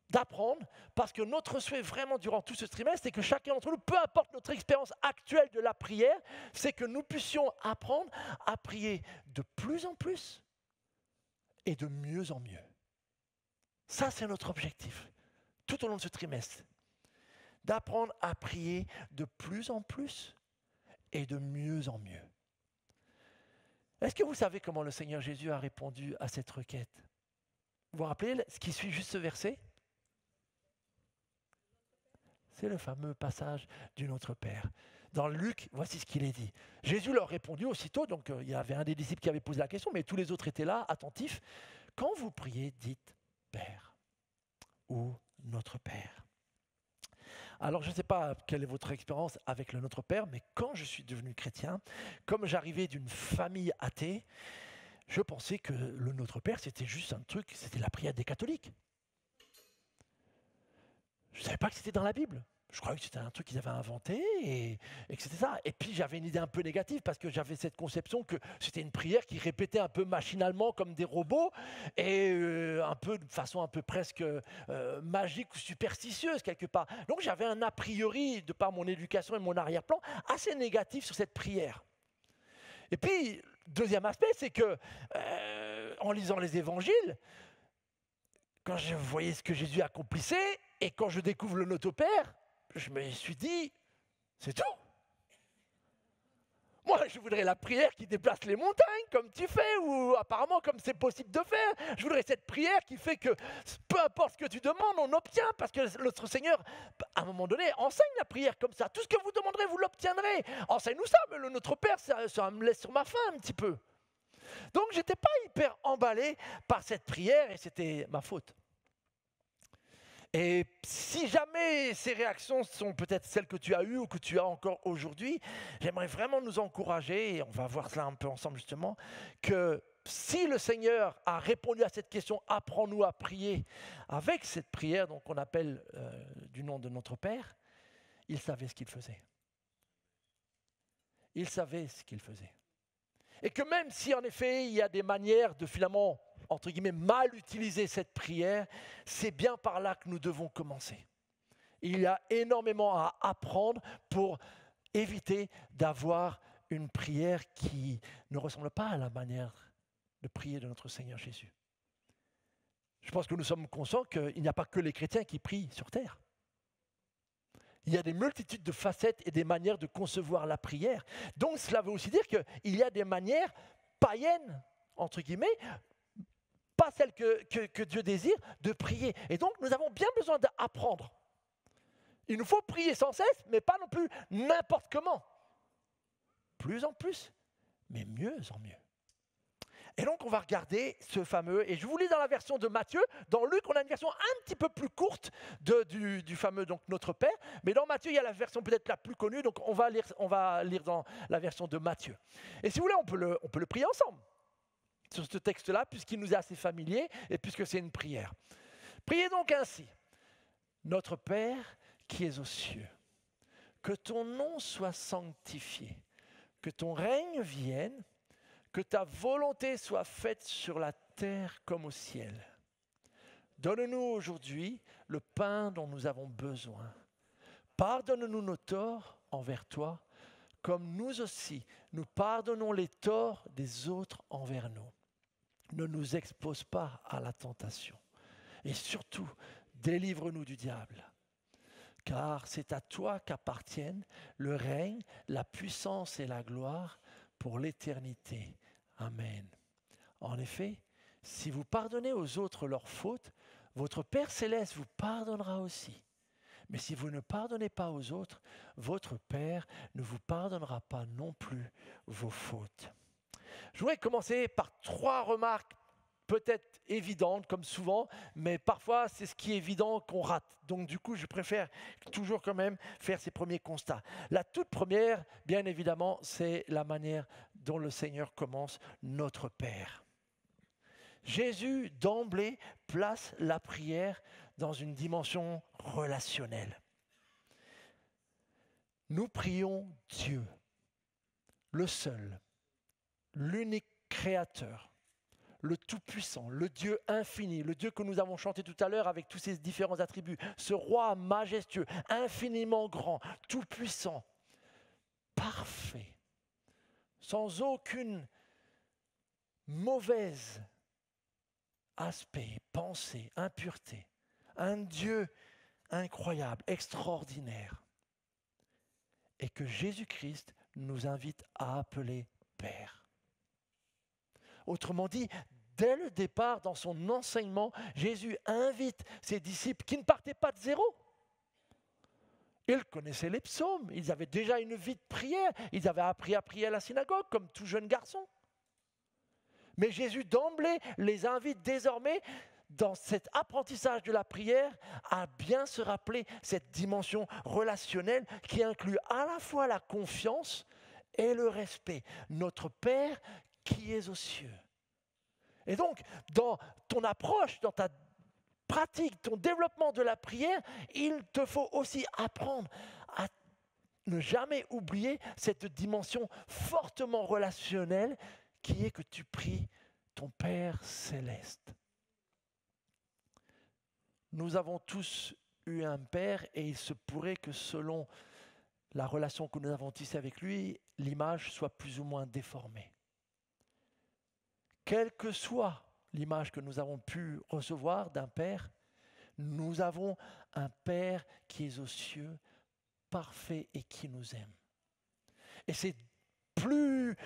d'apprendre, parce que notre souhait vraiment durant tout ce trimestre, c'est que chacun d'entre nous, peu importe notre expérience actuelle de la prière, c'est que nous puissions apprendre à prier de plus en plus et de mieux en mieux. Ça, c'est notre objectif, tout au long de ce trimestre. D'apprendre à prier de plus en plus et de mieux en mieux. Est-ce que vous savez comment le Seigneur Jésus a répondu à cette requête? Vous vous rappelez ce qui suit juste ce verset? C'est le fameux passage du Notre Père. Dans Luc, voici ce qu'il est dit. Jésus leur répondit aussitôt, donc il y avait un des disciples qui avait posé la question, mais tous les autres étaient là, attentifs. Quand vous priez, dites Père ou Notre Père. Alors, je ne sais pas quelle est votre expérience avec le Notre Père, mais quand je suis devenu chrétien, comme j'arrivais d'une famille athée, je pensais que le Notre Père, c'était juste un truc, c'était la prière des catholiques. Je ne savais pas que c'était dans la Bible. Je croyais que c'était un truc qu'ils avaient inventé et que c'était ça. Et puis j'avais une idée un peu négative parce que j'avais cette conception que c'était une prière qui répétait un peu machinalement comme des robots et un peu de façon un peu presque magique ou superstitieuse quelque part. Donc j'avais un a priori, de par mon éducation et mon arrière-plan, assez négatif sur cette prière. Et puis, deuxième aspect, c'est que en lisant les évangiles, quand je voyais ce que Jésus accomplissait et quand je découvre le Notre Père, je me suis dit, c'est tout. Moi, je voudrais la prière qui déplace les montagnes, comme tu fais, ou apparemment comme c'est possible de faire. Je voudrais cette prière qui fait que peu importe ce que tu demandes, on obtient, parce que notre Seigneur, à un moment donné, enseigne la prière comme ça. Tout ce que vous demanderez, vous l'obtiendrez. Enseigne-nous ça, mais le Notre Père, ça me laisse sur ma faim un petit peu. Donc, je n'étais pas hyper emballé par cette prière, et c'était ma faute. Et si jamais ces réactions sont peut-être celles que tu as eues ou que tu as encore aujourd'hui, j'aimerais vraiment nous encourager, et on va voir cela un peu ensemble justement, que si le Seigneur a répondu à cette question « Apprends-nous à prier » avec cette prière donc qu'on appelle du nom de notre Père, il savait ce qu'il faisait. Il savait ce qu'il faisait. Et que même si en effet il y a des manières de finalement entre guillemets, mal utiliser cette prière, c'est bien par là que nous devons commencer. Il y a énormément à apprendre pour éviter d'avoir une prière qui ne ressemble pas à la manière de prier de notre Seigneur Jésus. Je pense que nous sommes conscients qu'il n'y a pas que les chrétiens qui prient sur terre. Il y a des multitudes de facettes et des manières de concevoir la prière. Donc cela veut aussi dire qu'il y a des manières païennes, entre guillemets, pas celle que Dieu désire, de prier. Et donc, nous avons bien besoin d'apprendre. Il nous faut prier sans cesse, mais pas non plus n'importe comment. Plus en plus, mais mieux en mieux. Et donc, on va regarder ce fameux, et je vous lis dans la version de Matthieu. Dans Luc, on a une version un petit peu plus courte du fameux donc, Notre Père. Mais dans Matthieu, il y a la version peut-être la plus connue, donc on va lire dans la version de Matthieu. Et si vous voulez, on peut le prier ensemble sur ce texte-là, puisqu'il nous est assez familier et puisque c'est une prière. Priez donc ainsi. Notre Père qui es aux cieux, que ton nom soit sanctifié, que ton règne vienne, que ta volonté soit faite sur la terre comme au ciel. Donne-nous aujourd'hui le pain dont nous avons besoin. Pardonne-nous nos torts envers toi, comme nous aussi, nous pardonnons les torts des autres envers nous. Ne nous expose pas à la tentation. Et surtout, délivre-nous du diable. Car c'est à toi qu'appartiennent le règne, la puissance et la gloire pour l'éternité. Amen. En effet, si vous pardonnez aux autres leurs fautes, votre Père céleste vous pardonnera aussi. Mais si vous ne pardonnez pas aux autres, votre Père ne vous pardonnera pas non plus vos fautes. Je voudrais commencer par 3 remarques peut-être évidentes comme souvent, mais parfois c'est ce qui est évident qu'on rate. Donc du coup, je préfère toujours quand même faire ces premiers constats. La toute première, bien évidemment, c'est la manière dont le Seigneur commence notre Père. Jésus, d'emblée, place la prière dans une dimension relationnelle. Nous prions Dieu, le seul, l'unique créateur, le Tout-Puissant, le Dieu infini, le Dieu que nous avons chanté tout à l'heure avec tous ses différents attributs, ce roi majestueux, infiniment grand, tout-puissant, parfait, sans aucune mauvaise aspect, pensée, impureté, un Dieu incroyable, extraordinaire, et que Jésus-Christ nous invite à appeler Père. Autrement dit, dès le départ, dans son enseignement, Jésus invite ses disciples qui ne partaient pas de zéro. Ils connaissaient les psaumes, ils avaient déjà une vie de prière, ils avaient appris à prier à la synagogue comme tout jeune garçon. Mais Jésus d'emblée les invite désormais, dans cet apprentissage de la prière, à bien se rappeler cette dimension relationnelle qui inclut à la fois la confiance et le respect. Notre Père qui est aux cieux. Et donc, dans ton approche, dans ta pratique, ton développement de la prière, il te faut aussi apprendre à ne jamais oublier cette dimension fortement relationnelle qui est que tu pries ton Père céleste. Nous avons tous eu un Père et il se pourrait que selon la relation que nous avons tissée avec lui, l'image soit plus ou moins déformée. Quelle que soit l'image que nous avons pu recevoir d'un Père, nous avons un Père qui est aux cieux, parfait et qui nous aime. Et plus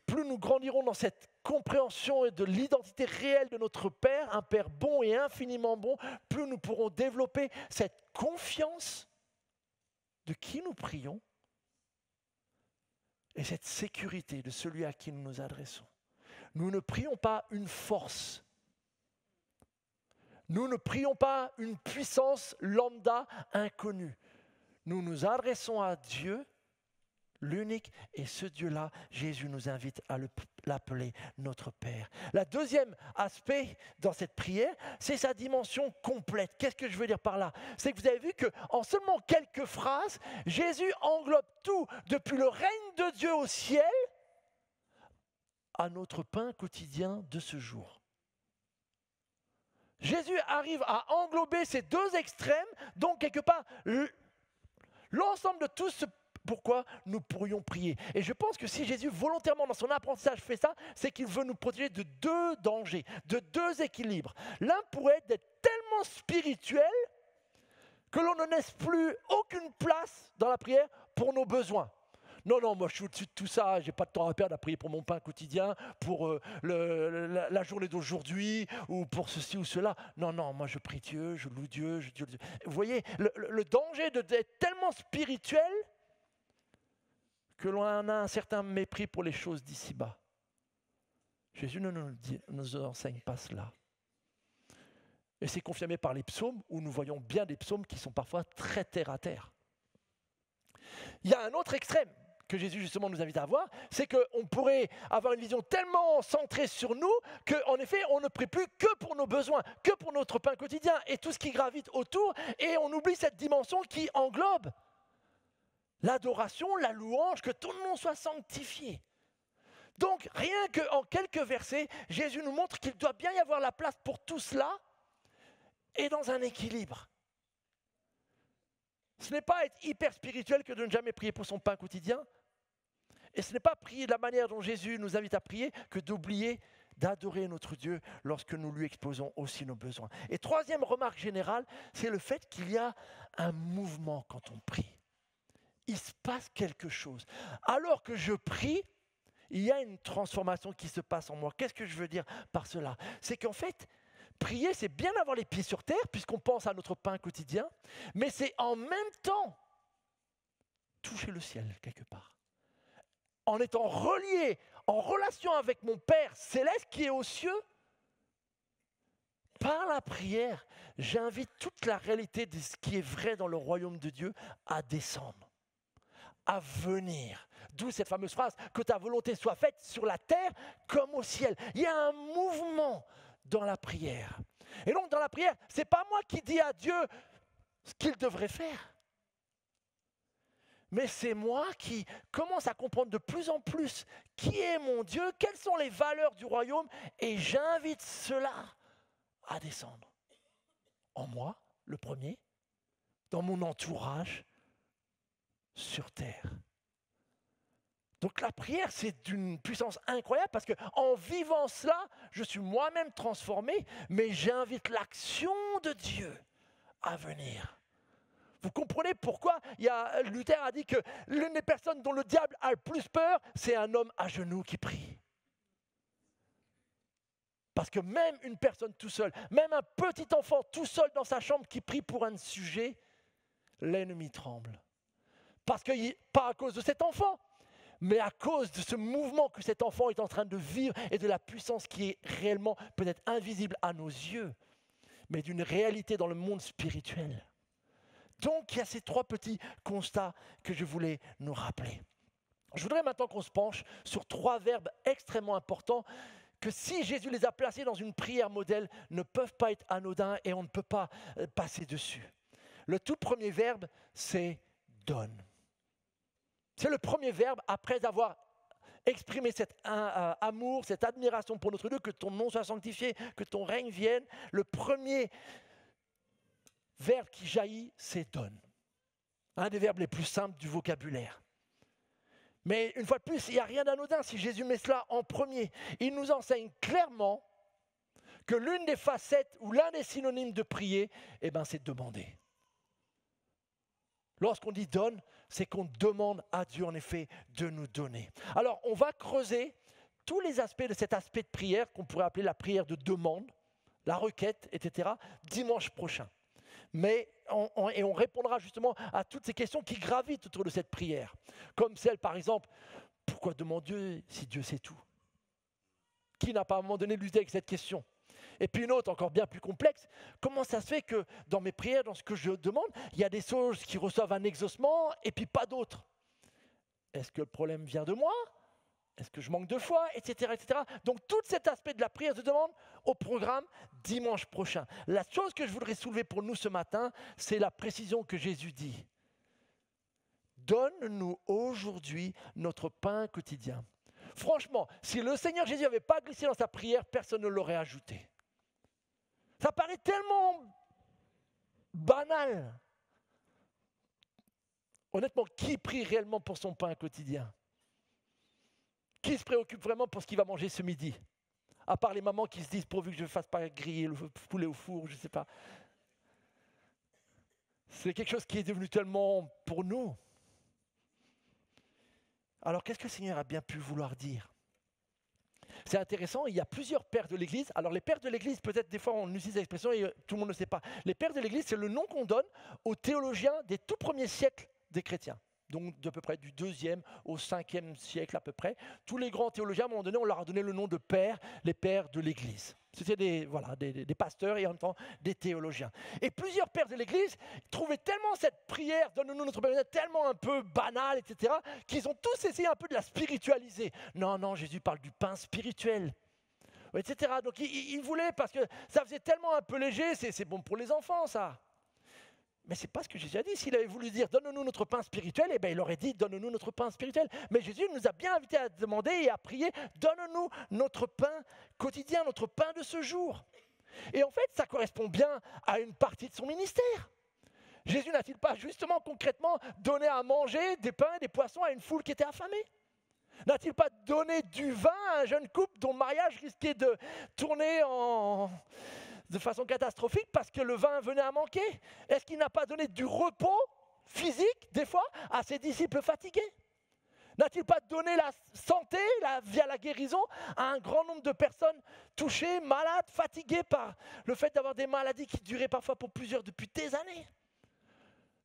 nous grandirons dans cette compréhension de l'identité réelle de notre Père, un Père bon et infiniment bon, plus nous pourrons développer cette confiance de qui nous prions et cette sécurité de celui à qui nous nous adressons. Nous ne prions pas une force. Nous ne prions pas une puissance lambda inconnue. Nous nous adressons à Dieu, l'unique, et ce Dieu-là, Jésus nous invite à l'appeler notre Père. Le deuxième aspect dans cette prière, c'est sa dimension complète. Qu'est-ce que je veux dire par là? C'est que vous avez vu qu'en seulement quelques phrases, Jésus englobe tout, depuis le règne de Dieu au ciel, à notre pain quotidien de ce jour. Jésus arrive à englober ces deux extrêmes, donc quelque part l'ensemble de tout ce pourquoi nous pourrions prier. Et je pense que si Jésus volontairement dans son apprentissage fait ça, c'est qu'il veut nous protéger de 2 dangers, de 2 équilibres. L'un pourrait être d'être tellement spirituel que l'on ne laisse plus aucune place dans la prière pour nos besoins. Non, moi je suis au-dessus de tout ça, j'ai pas de temps à perdre à prier pour mon pain quotidien, pour la journée d'aujourd'hui, ou pour ceci ou cela. Non, moi je prie Dieu, je loue Dieu, je Dieu. Vous voyez, le danger d'être tellement spirituel que l'on a un certain mépris pour les choses d'ici-bas. Jésus ne nous enseigne pas cela. Et c'est confirmé par les psaumes, où nous voyons bien des psaumes qui sont parfois très terre à terre. Il y a un autre extrême que Jésus justement nous invite à avoir, c'est qu'on pourrait avoir une vision tellement centrée sur nous qu'en effet, on ne prie plus que pour nos besoins, que pour notre pain quotidien et tout ce qui gravite autour, et on oublie cette dimension qui englobe l'adoration, la louange, que tout le monde soit sanctifié. Donc, rien qu'en quelques versets, Jésus nous montre qu'il doit bien y avoir la place pour tout cela et dans un équilibre. Ce n'est pas être hyper spirituel que de ne jamais prier pour son pain quotidien. Et ce n'est pas prier de la manière dont Jésus nous invite à prier que d'oublier d'adorer notre Dieu lorsque nous lui exposons aussi nos besoins. Et troisième remarque générale, c'est le fait qu'il y a un mouvement quand on prie. Il se passe quelque chose. Alors que je prie, il y a une transformation qui se passe en moi. Qu'est-ce que je veux dire par cela? C'est qu'en fait, prier, c'est bien avoir les pieds sur terre, puisqu'on pense à notre pain quotidien, mais c'est en même temps toucher le ciel quelque part. En étant relié, en relation avec mon Père céleste qui est aux cieux, par la prière, j'invite toute la réalité de ce qui est vrai dans le royaume de Dieu à descendre, à venir. D'où cette fameuse phrase, que ta volonté soit faite sur la terre comme au ciel. Il y a un mouvement dans la prière. Et donc dans la prière, ce n'est pas moi qui dis à Dieu ce qu'il devrait faire. Mais c'est moi qui commence à comprendre de plus en plus qui est mon Dieu, quelles sont les valeurs du royaume, et j'invite cela à descendre. En moi, le premier, dans mon entourage, sur terre. Donc la prière, c'est d'une puissance incroyable parce qu'en vivant cela, je suis moi-même transformé, mais j'invite l'action de Dieu à venir. Vous comprenez pourquoi Luther a dit que l'une des personnes dont le diable a le plus peur, c'est un homme à genoux qui prie. Parce que même une personne tout seul, même un petit enfant tout seul dans sa chambre qui prie pour un sujet, l'ennemi tremble. Parce que, pas à cause de cet enfant, mais à cause de ce mouvement que cet enfant est en train de vivre et de la puissance qui est réellement peut-être invisible à nos yeux, mais d'une réalité dans le monde spirituel. Donc, il y a ces trois petits constats que je voulais nous rappeler. Je voudrais maintenant qu'on se penche sur trois verbes extrêmement importants que si Jésus les a placés dans une prière modèle, ne peuvent pas être anodins et on ne peut pas passer dessus. Le tout premier verbe, c'est « donne ». C'est le premier verbe après avoir exprimé cet amour, cette admiration pour notre Dieu, que ton nom soit sanctifié, que ton règne vienne. Le premier verbe qui jaillit, c'est « donne ». Un des verbes les plus simples du vocabulaire. Mais une fois de plus, il n'y a rien d'anodin si Jésus met cela en premier. Il nous enseigne clairement que l'une des facettes ou l'un des synonymes de prier, c'est demander. Lorsqu'on dit « donne », c'est qu'on demande à Dieu, en effet, de nous donner. Alors, on va creuser tous les aspects de cet aspect de prière qu'on pourrait appeler la prière de demande, la requête, etc., dimanche prochain. Mais on répondra justement à toutes ces questions qui gravitent autour de cette prière. Comme celle, par exemple, pourquoi demander Dieu si Dieu sait tout? Qui n'a pas à un moment donné lutté avec cette question? Et puis une autre encore bien plus complexe, comment ça se fait que dans mes prières, dans ce que je demande, il y a des choses qui reçoivent un exaucement et puis pas d'autres? Est-ce que le problème vient de moi? Est-ce que je manque de foi, etc., etc. Donc tout cet aspect de la prière de demande au programme dimanche prochain. La chose que je voudrais soulever pour nous ce matin, c'est la précision que Jésus dit. Donne-nous aujourd'hui notre pain quotidien. Franchement, si le Seigneur Jésus n'avait pas glissé dans sa prière, personne ne l'aurait ajouté. Ça paraît tellement banal. Honnêtement, qui prie réellement pour son pain quotidien? Qui se préoccupe vraiment pour ce qu'il va manger ce midi? À part les mamans qui se disent pourvu que je ne fasse pas griller le poulet au four, je ne sais pas. C'est quelque chose qui est devenu tellement pour nous. Alors qu'est-ce que le Seigneur a bien pu vouloir dire ? C'est intéressant, il y a plusieurs pères de l'Église. Alors les pères de l'Église, peut-être des fois on utilise l'expression et tout le monde ne sait pas. Les pères de l'Église, c'est le nom qu'on donne aux théologiens des tout premiers siècles des chrétiens. Donc d'à peu près du 2e au 5e siècle à peu près. Tous les grands théologiens, à un moment donné, on leur a donné le nom de pères, les pères de l'Église. C'était des pasteurs et en même temps des théologiens. Et plusieurs pères de l'Église trouvaient tellement cette prière, donne-nous notre pain, tellement un peu banale, etc., qu'ils ont tous essayé un peu de la spiritualiser. Non, Jésus parle du pain spirituel, etc. Donc ils voulaient, parce que ça faisait tellement un peu léger, c'est bon pour les enfants ça. Mais ce n'est pas ce que Jésus a dit. S'il avait voulu dire « donne-nous notre pain spirituel », eh bien, il aurait dit « donne-nous notre pain spirituel ». Mais Jésus nous a bien invités à demander et à prier « donne-nous notre pain quotidien, notre pain de ce jour ». Et en fait, ça correspond bien à une partie de son ministère. Jésus n'a-t-il pas justement concrètement donné à manger des pains et des poissons à une foule qui était affamée ? N'a-t-il pas donné du vin à un jeune couple dont le mariage risquait de tourner de façon catastrophique parce que le vin venait à manquer? Est-ce qu'il n'a pas donné du repos physique, des fois, à ses disciples fatigués? N'a-t-il pas donné la santé via la guérison à un grand nombre de personnes touchées, malades, fatiguées par le fait d'avoir des maladies qui duraient parfois pour depuis des années?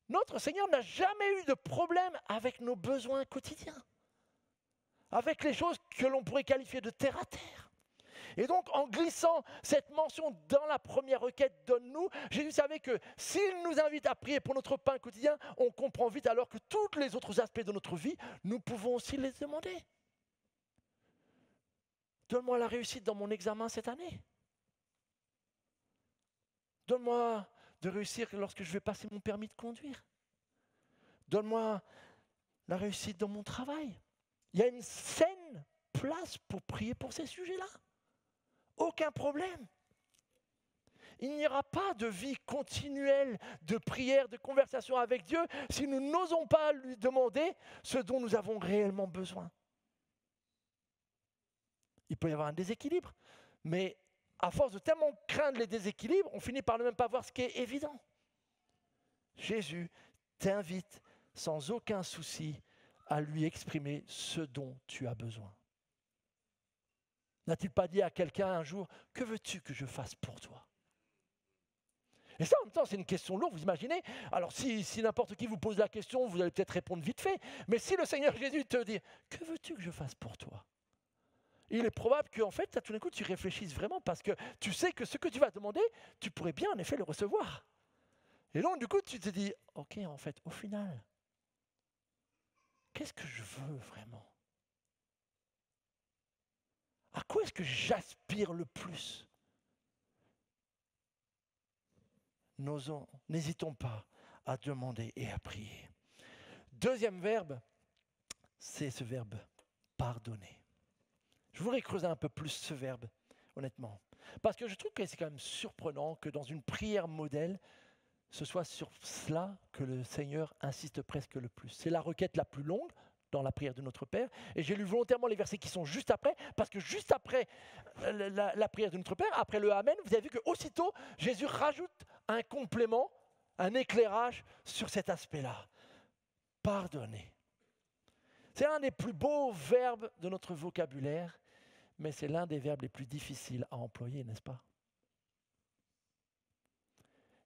Notre Seigneur n'a jamais eu de problème avec nos besoins quotidiens, avec les choses que l'on pourrait qualifier de terre à terre. Et donc, en glissant cette mention dans la première requête, donne-nous, Jésus savait que s'il nous invite à prier pour notre pain quotidien, on comprend vite alors que tous les autres aspects de notre vie, nous pouvons aussi les demander. Donne-moi la réussite dans mon examen cette année. Donne-moi de réussir lorsque je vais passer mon permis de conduire. Donne-moi la réussite dans mon travail. Il y a une saine place pour prier pour ces sujets-là. Aucun problème. Il n'y aura pas de vie continuelle de prière, de conversation avec Dieu si nous n'osons pas lui demander ce dont nous avons réellement besoin. Il peut y avoir un déséquilibre, mais à force de tellement craindre les déséquilibres, on finit par ne même pas voir ce qui est évident. Jésus t'invite sans aucun souci à lui exprimer ce dont tu as besoin. N'a-t-il pas dit à quelqu'un un jour « Que veux-tu que je fasse pour toi ?» Et ça, en même temps, c'est une question lourde, vous imaginez? Alors, si n'importe qui vous pose la question, vous allez peut-être répondre vite fait. Mais si le Seigneur Jésus te dit « Que veux-tu que je fasse pour toi ?» Il est probable qu'en fait, tout d'un coup, tu réfléchisses vraiment parce que tu sais que ce que tu vas demander, tu pourrais bien en effet le recevoir. Et donc, du coup, tu te dis « Ok, en fait, au final, qu'est-ce que je veux vraiment ? À quoi est-ce que j'aspire le plus ? » N'hésitons pas à demander et à prier. Deuxième verbe, c'est ce verbe « pardonner ». Je voudrais creuser un peu plus ce verbe, honnêtement. Parce que je trouve que c'est quand même surprenant que dans une prière modèle, ce soit sur cela que le Seigneur insiste presque le plus. C'est la requête la plus longue dans la prière de notre Père. Et j'ai lu volontairement les versets qui sont juste après, parce que juste après la prière de notre Père, après le Amen, vous avez vu qu'aussitôt, Jésus rajoute un complément, un éclairage sur cet aspect-là. Pardonner. C'est un des plus beaux verbes de notre vocabulaire, mais c'est l'un des verbes les plus difficiles à employer, n'est-ce pas?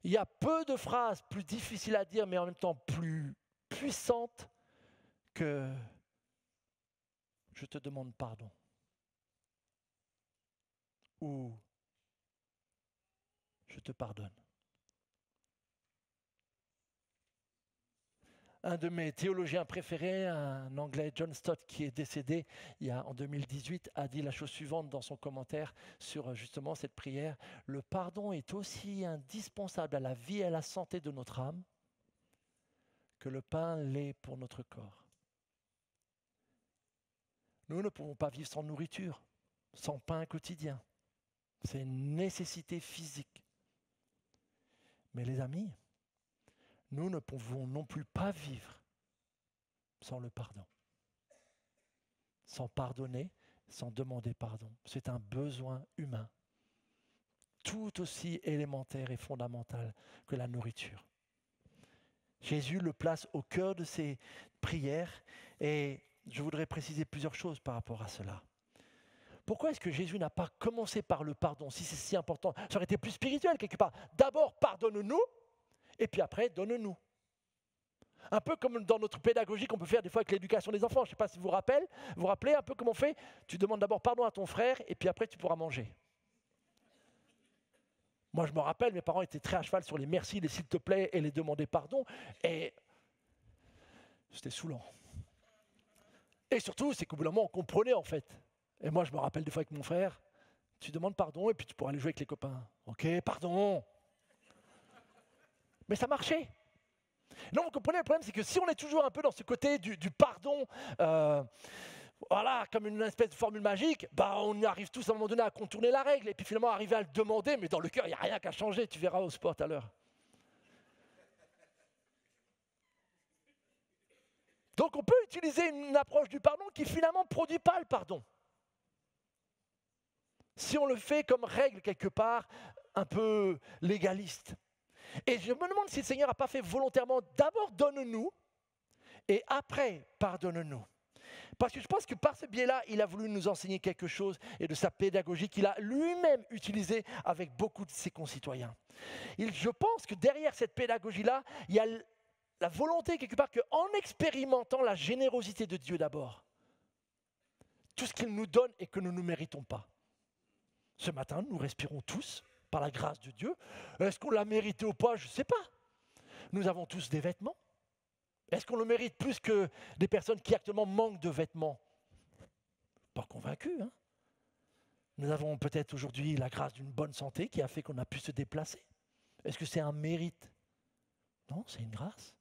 Il y a peu de phrases plus difficiles à dire, mais en même temps plus puissantes que « je te demande pardon » ou « je te pardonne ». Un de mes théologiens préférés, un Anglais, John Stott, qui est décédé en 2018, a dit la chose suivante dans son commentaire sur justement cette prière. « Le pardon est aussi indispensable à la vie et à la santé de notre âme que le pain l'est pour notre corps. » Nous ne pouvons pas vivre sans nourriture, sans pain quotidien. C'est une nécessité physique. Mais les amis, nous ne pouvons non plus pas vivre sans le pardon. Sans pardonner, sans demander pardon. C'est un besoin humain, tout aussi élémentaire et fondamental que la nourriture. Jésus le place au cœur de ses prières et je voudrais préciser plusieurs choses par rapport à cela. Pourquoi est-ce que Jésus n'a pas commencé par le pardon, si c'est si important? Ça aurait été plus spirituel quelque part. D'abord, pardonne-nous, et puis après, donne-nous. Un peu comme dans notre pédagogie qu'on peut faire des fois avec l'éducation des enfants. Je ne sais pas si vous vous rappelez un peu comment on fait. Tu demandes d'abord pardon à ton frère, et puis après, tu pourras manger. Moi, je me rappelle, mes parents étaient très à cheval sur les merci, les s'il te plaît, et les demander pardon, et c'était saoulant. Et surtout, c'est qu'au bout d'un moment, on comprenait en fait. Et moi, je me rappelle des fois avec mon frère, tu demandes pardon et puis tu pourras aller jouer avec les copains. Ok, pardon. Mais ça marchait. Non, vous comprenez, le problème, c'est que si on est toujours un peu dans ce côté du pardon, voilà, comme une espèce de formule magique, bah, on y arrive tous à un moment donné à contourner la règle et puis finalement arriver à le demander, mais dans le cœur, il n'y a rien qu'à changer, tu verras au sport tout à l'heure. Donc on peut utiliser une approche du pardon qui finalement ne produit pas le pardon. Si on le fait comme règle quelque part, un peu légaliste. Et je me demande si le Seigneur n'a pas fait volontairement, d'abord donne-nous, et après pardonne-nous. Parce que je pense que par ce biais-là, il a voulu nous enseigner quelque chose et de sa pédagogie qu'il a lui-même utilisée avec beaucoup de ses concitoyens. Je pense que derrière cette pédagogie-là, il y a la volonté quelque part qu'en expérimentant la générosité de Dieu d'abord, tout ce qu'il nous donne et que nous ne méritons pas. Ce matin, nous respirons tous par la grâce de Dieu. Est-ce qu'on l'a mérité ou pas? Je ne sais pas. Nous avons tous des vêtements. Est-ce qu'on le mérite plus que des personnes qui actuellement manquent de vêtements? Pas convaincu. Hein? Nous avons peut-être aujourd'hui la grâce d'une bonne santé qui a fait qu'on a pu se déplacer. Est-ce que c'est un mérite? Non, c'est une grâce.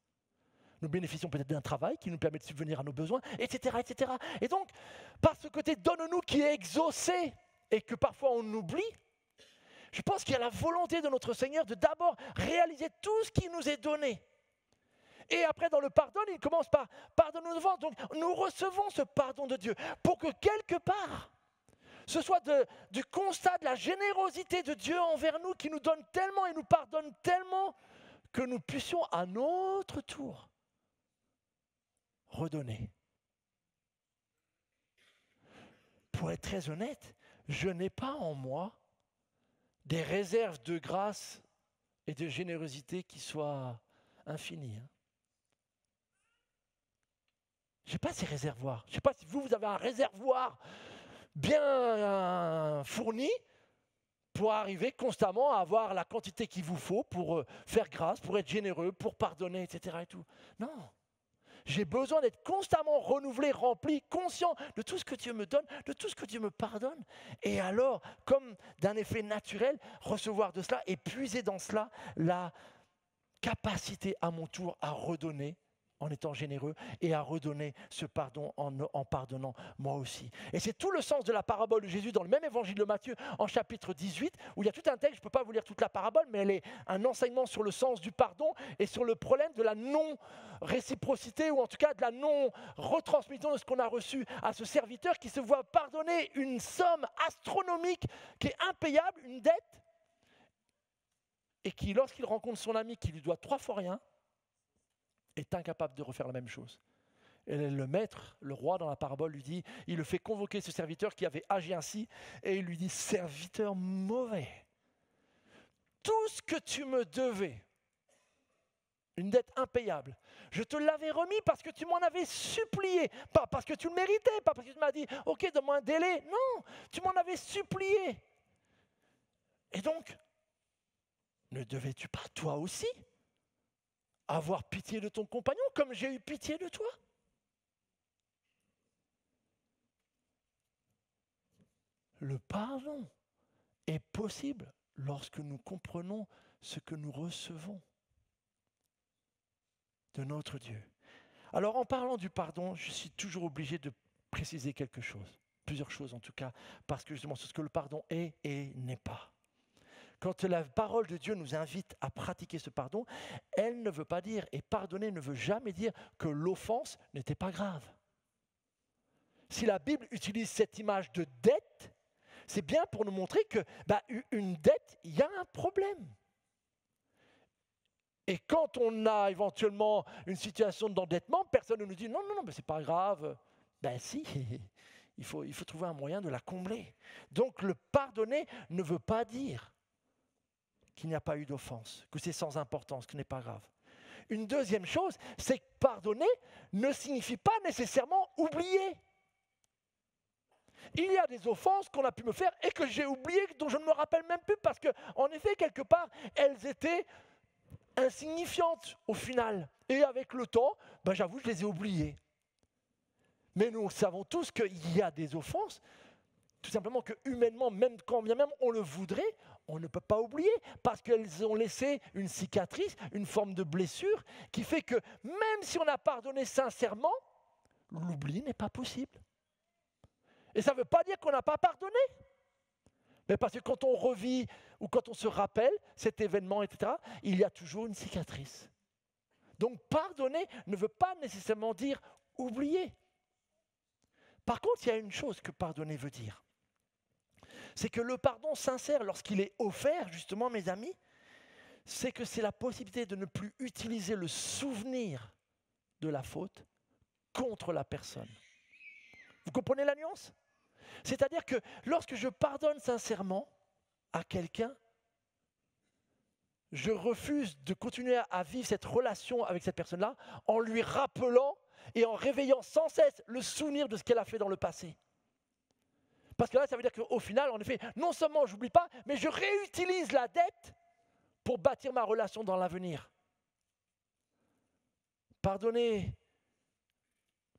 Nous bénéficions peut-être d'un travail qui nous permet de subvenir à nos besoins, etc., etc. Et donc, par ce côté donne-nous qui est exaucé et que parfois on oublie, je pense qu'il y a la volonté de notre Seigneur de d'abord réaliser tout ce qui nous est donné. Et après, dans le pardon, il commence par pardonne-nous devant. Donc, nous recevons ce pardon de Dieu pour que quelque part, ce soit du constat de la générosité de Dieu envers nous qui nous donne tellement et nous pardonne tellement que nous puissions à notre tour redonner. Pour être très honnête, je n'ai pas en moi des réserves de grâce et de générosité qui soient infinies. Je n'ai pas ces réservoirs. Je ne sais pas si vous avez un réservoir bien fourni pour arriver constamment à avoir la quantité qu'il vous faut pour faire grâce, pour être généreux, pour pardonner, etc. Et tout. Non. J'ai besoin d'être constamment renouvelé, rempli, conscient de tout ce que Dieu me donne, de tout ce que Dieu me pardonne. Et alors, comme d'un effet naturel, recevoir de cela et puiser dans cela la capacité à mon tour à redonner en étant généreux et à redonner ce pardon en pardonnant moi aussi. Et c'est tout le sens de la parabole de Jésus dans le même évangile de Matthieu en chapitre 18 où il y a tout un texte, je ne peux pas vous lire toute la parabole, mais elle est un enseignement sur le sens du pardon et sur le problème de la non-réciprocité ou en tout cas de la non-retransmission de ce qu'on a reçu à ce serviteur qui se voit pardonner une somme astronomique qui est impayable, une dette, et qui, lorsqu'il rencontre son ami qui lui doit 3 fois rien, est incapable de refaire la même chose. Et le maître, le roi dans la parabole lui dit, il le fait convoquer ce serviteur qui avait agi ainsi, et il lui dit, serviteur mauvais, tout ce que tu me devais, une dette impayable, je te l'avais remis parce que tu m'en avais supplié, pas parce que tu le méritais, pas parce que tu m'as dit, ok, donne-moi un délai, non, tu m'en avais supplié. Et donc, ne devais-tu pas toi aussi avoir pitié de ton compagnon comme j'ai eu pitié de toi? Le pardon est possible lorsque nous comprenons ce que nous recevons de notre Dieu. Alors en parlant du pardon, je suis toujours obligé de préciser quelque chose, plusieurs choses en tout cas, parce que justement c'est ce que le pardon est et n'est pas. Quand la parole de Dieu nous invite à pratiquer ce pardon, elle ne veut pas dire, et pardonner ne veut jamais dire que l'offense n'était pas grave. Si la Bible utilise cette image de dette, c'est bien pour nous montrer que une dette, il y a un problème. Et quand on a éventuellement une situation d'endettement, personne ne nous dit non, mais c'est pas grave, Ben si, il faut trouver un moyen de la combler. Donc le pardonner ne veut pas dire qu'il n'y a pas eu d'offense, que c'est sans importance, que ce n'est pas grave. Une deuxième chose, c'est que pardonner ne signifie pas nécessairement oublier. Il y a des offenses qu'on a pu me faire et que j'ai oubliées, dont je ne me rappelle même plus parce qu'en effet, quelque part, elles étaient insignifiantes au final. Et avec le temps, j'avoue, je les ai oubliées. Mais nous savons tous qu'il y a des offenses, tout simplement que humainement, même quand bien même on le voudrait, on ne peut pas oublier parce qu'elles ont laissé une cicatrice, une forme de blessure qui fait que même si on a pardonné sincèrement, l'oubli n'est pas possible. Et ça ne veut pas dire qu'on n'a pas pardonné. Mais parce que quand on revit ou quand on se rappelle cet événement, etc., il y a toujours une cicatrice. Donc pardonner ne veut pas nécessairement dire oublier. Par contre, il y a une chose que pardonner veut dire. C'est que le pardon sincère, lorsqu'il est offert, justement, mes amis, c'est que c'est la possibilité de ne plus utiliser le souvenir de la faute contre la personne. Vous comprenez la nuance ? C'est-à-dire que lorsque je pardonne sincèrement à quelqu'un, je refuse de continuer à vivre cette relation avec cette personne-là en lui rappelant et en réveillant sans cesse le souvenir de ce qu'elle a fait dans le passé. Parce que là, ça veut dire qu'au final, en effet, non seulement je n'oublie pas, mais je réutilise la dette pour bâtir ma relation dans l'avenir. Pardonner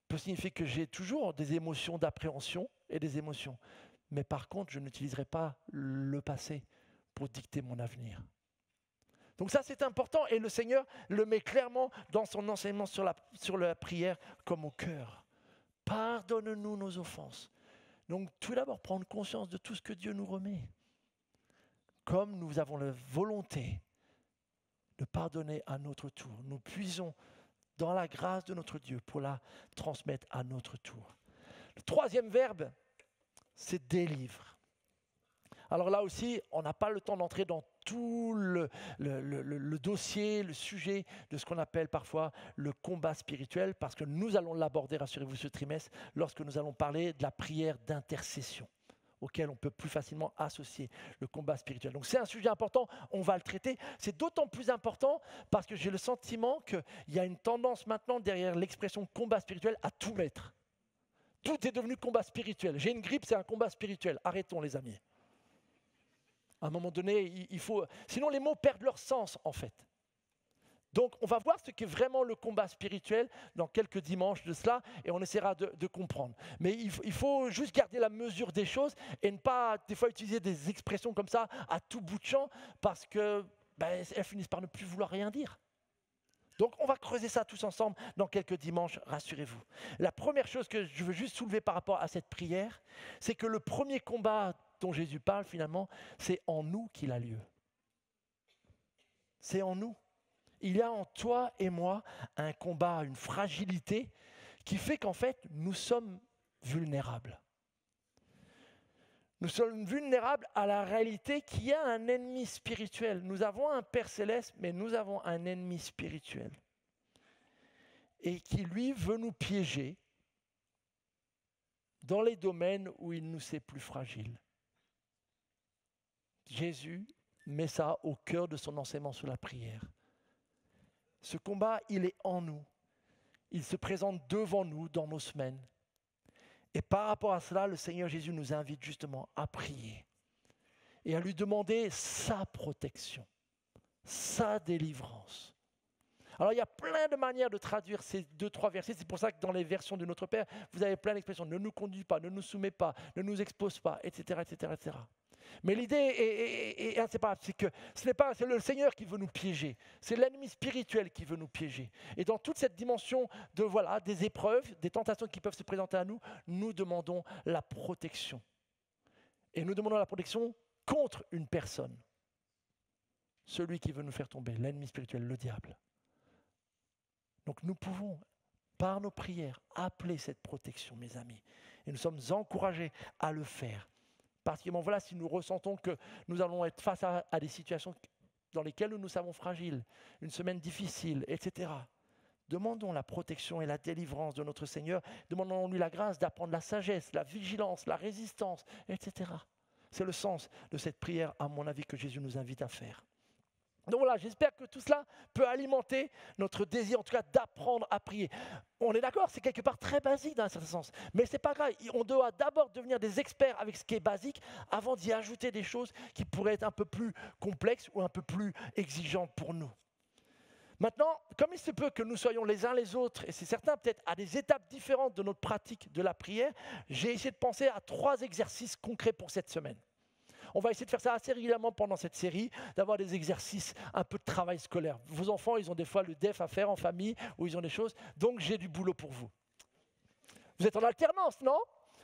peut signifier que j'ai toujours des émotions d'appréhension et des émotions. Mais par contre, je n'utiliserai pas le passé pour dicter mon avenir. Donc ça, c'est important et le Seigneur le met clairement dans son enseignement sur la prière comme au cœur. Pardonne-nous nos offenses. Donc tout d'abord, prendre conscience de tout ce que Dieu nous remet. Comme nous avons la volonté de pardonner à notre tour, nous puisons dans la grâce de notre Dieu pour la transmettre à notre tour. Le troisième verbe, c'est délivre. Alors là aussi, on n'a pas le temps d'entrer dans tout le dossier, le sujet de ce qu'on appelle parfois le combat spirituel, parce que nous allons l'aborder, rassurez-vous, ce trimestre, lorsque nous allons parler de la prière d'intercession, auquel on peut plus facilement associer le combat spirituel. Donc c'est un sujet important, on va le traiter. C'est d'autant plus important parce que j'ai le sentiment qu'il y a une tendance maintenant derrière l'expression combat spirituel à tout mettre. Tout est devenu combat spirituel. J'ai une grippe, c'est un combat spirituel. Arrêtons les amis. À un moment donné, il faut... Sinon les mots perdent leur sens en fait. Donc on va voir ce qu'est vraiment le combat spirituel dans quelques dimanches de cela et on essaiera de comprendre. Mais il faut juste garder la mesure des choses et ne pas des fois utiliser des expressions comme ça à tout bout de champ parce qu'elles finissent par ne plus vouloir rien dire. Donc on va creuser ça tous ensemble dans quelques dimanches, rassurez-vous. La première chose que je veux juste soulever par rapport à cette prière, c'est que le premier combat dont Jésus parle finalement, c'est en nous qu'il a lieu. C'est en nous. Il y a en toi et moi un combat, une fragilité qui fait qu'en fait, nous sommes vulnérables. Nous sommes vulnérables à la réalité qu'il y a un ennemi spirituel. Nous avons un Père céleste, mais nous avons un ennemi spirituel. Et qui, lui, veut nous piéger dans les domaines où il nous sait plus fragiles. Jésus met ça au cœur de son enseignement sur la prière. Ce combat, il est en nous. Il se présente devant nous dans nos semaines. Et par rapport à cela, le Seigneur Jésus nous invite justement à prier et à lui demander sa protection, sa délivrance. Alors il y a plein de manières de traduire ces 2-3 versets. C'est pour ça que dans les versions de Notre Père, vous avez plein d'expressions. Ne nous conduis pas, ne nous soumets pas, ne nous expose pas, etc., etc., etc. Mais l'idée est inséparable, c'est que c'est le Seigneur qui veut nous piéger, c'est l'ennemi spirituel qui veut nous piéger. Et dans toute cette dimension des épreuves, des tentations qui peuvent se présenter à nous, nous demandons la protection. Et nous demandons la protection contre une personne, celui qui veut nous faire tomber, l'ennemi spirituel, le diable. Donc nous pouvons, par nos prières, appeler cette protection, mes amis. Et nous sommes encouragés à le faire. Particulièrement, voilà, si nous ressentons que nous allons être face à des situations dans lesquelles nous nous savons fragiles, une semaine difficile, etc. Demandons la protection et la délivrance de notre Seigneur. Demandons-lui la grâce d'apprendre la sagesse, la vigilance, la résistance, etc. C'est le sens de cette prière, à mon avis, que Jésus nous invite à faire. Donc voilà, j'espère que tout cela peut alimenter notre désir, en tout cas, d'apprendre à prier. On est d'accord, c'est quelque part très basique dans un certain sens. Mais ce n'est pas grave, on doit d'abord devenir des experts avec ce qui est basique avant d'y ajouter des choses qui pourraient être un peu plus complexes ou un peu plus exigeantes pour nous. Maintenant, comme il se peut que nous soyons les uns les autres, et c'est certain peut-être à des étapes différentes de notre pratique de la prière, j'ai essayé de penser à 3 exercices concrets pour cette semaine. On va essayer de faire ça assez régulièrement pendant cette série, d'avoir des exercices, un peu de travail scolaire. Vos enfants, ils ont des fois le DEF à faire en famille, ou ils ont des choses, donc j'ai du boulot pour vous. Vous êtes en alternance, non?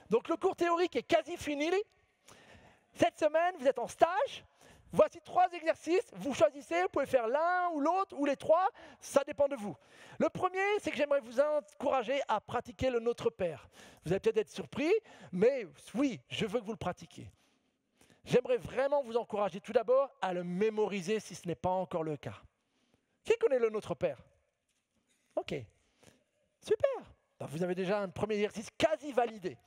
Donc le cours théorique est quasi fini. Cette semaine, vous êtes en stage. Voici 3 exercices, vous choisissez, vous pouvez faire l'un ou l'autre ou les 3, ça dépend de vous. Le premier, c'est que j'aimerais vous encourager à pratiquer le Notre Père. Vous allez peut-être être surpris, mais oui, je veux que vous le pratiquiez. J'aimerais vraiment vous encourager tout d'abord à le mémoriser si ce n'est pas encore le cas. Qui connaît le Notre Père? Ok, super. Vous avez déjà un premier exercice quasi validé.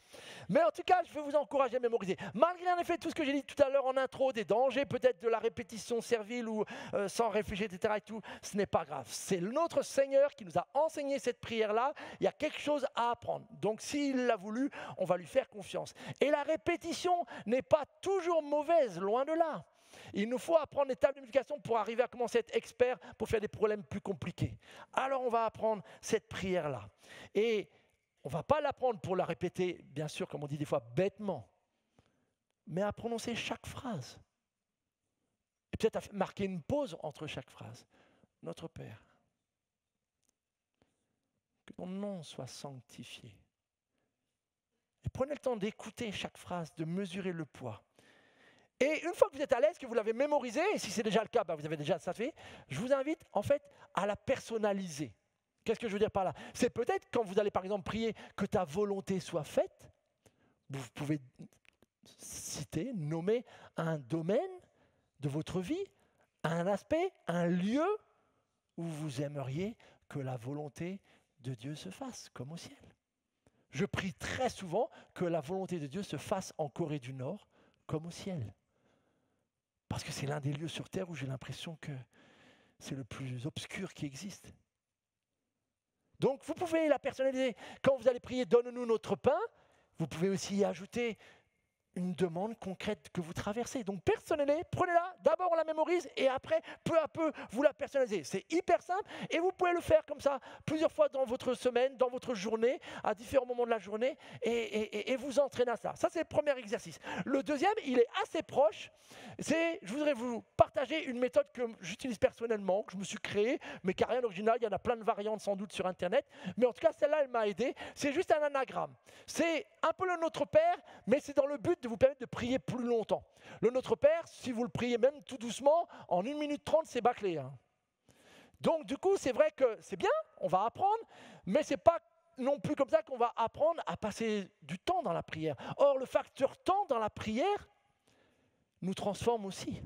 Mais en tout cas, je veux vous encourager à mémoriser. Malgré en effet tout ce que j'ai dit tout à l'heure en intro, des dangers peut-être de la répétition servile ou sans réfléchir, etc. Et tout, ce n'est pas grave. C'est notre Seigneur qui nous a enseigné cette prière-là. Il y a quelque chose à apprendre. Donc s'il l'a voulu, on va lui faire confiance. Et la répétition n'est pas toujours mauvaise, loin de là. Il nous faut apprendre des tables de multiplication pour arriver à commencer à être expert pour faire des problèmes plus compliqués. Alors on va apprendre cette prière-là. Et on ne va pas l'apprendre pour la répéter, bien sûr, comme on dit des fois, bêtement, mais à prononcer chaque phrase. Et peut-être à marquer une pause entre chaque phrase. Notre Père, que ton nom soit sanctifié. Et prenez le temps d'écouter chaque phrase, de mesurer le poids. Et une fois que vous êtes à l'aise, que vous l'avez mémorisé, et si c'est déjà le cas, vous avez déjà ça fait, je vous invite en fait à la personnaliser. Qu'est-ce que je veux dire par là? C'est peut-être quand vous allez par exemple prier que ta volonté soit faite, vous pouvez citer, nommer un domaine de votre vie, un aspect, un lieu où vous aimeriez que la volonté de Dieu se fasse, comme au ciel. Je prie très souvent que la volonté de Dieu se fasse en Corée du Nord, comme au ciel. Parce que c'est l'un des lieux sur Terre où j'ai l'impression que c'est le plus obscur qui existe. Donc vous pouvez la personnaliser. Quand vous allez prier « Donne-nous notre pain », vous pouvez aussi y ajouter une demande concrète que vous traversez. Donc personnalisez, prenez-la, d'abord on la mémorise et après, peu à peu, vous la personnalisez. C'est hyper simple et vous pouvez le faire comme ça plusieurs fois dans votre semaine, dans votre journée, à différents moments de la journée et vous entraîner à ça. Ça, c'est le premier exercice. Le deuxième, il est assez proche. Je voudrais vous partager une méthode que j'utilise personnellement, que je me suis créée, mais qui n'a rien d'original. Il y en a plein de variantes sans doute sur Internet. Mais en tout cas, celle-là, elle m'a aidé. C'est juste un anagramme. C'est un peu le Notre Père, mais c'est dans le but de vous permettre de prier plus longtemps. Le Notre Père, si vous le priez même tout doucement, en 1 minute 30, c'est bâclé. Donc du coup, c'est vrai que c'est bien, on va apprendre, mais ce n'est pas non plus comme ça qu'on va apprendre à passer du temps dans la prière. Or, le facteur temps dans la prière nous transforme aussi.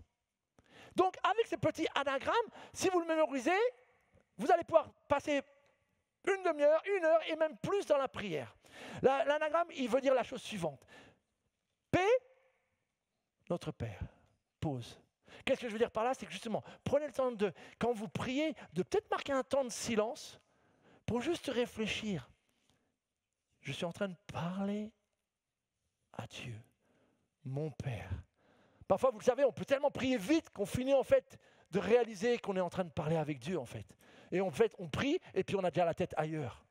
Donc, avec ce petit anagramme, si vous le mémorisez, vous allez pouvoir passer 1 demi-heure, 1 heure et même plus dans la prière. L'anagramme, il veut dire la chose suivante. P, notre Père. Pause. Qu'est-ce que je veux dire par là? C'est que justement, prenez le temps quand vous priez, de peut-être marquer un temps de silence pour juste réfléchir. Je suis en train de parler à Dieu, mon Père. Parfois, vous le savez, on peut tellement prier vite qu'on finit en fait de réaliser qu'on est en train de parler avec Dieu en fait. Et en fait, on prie et puis on a déjà la tête ailleurs.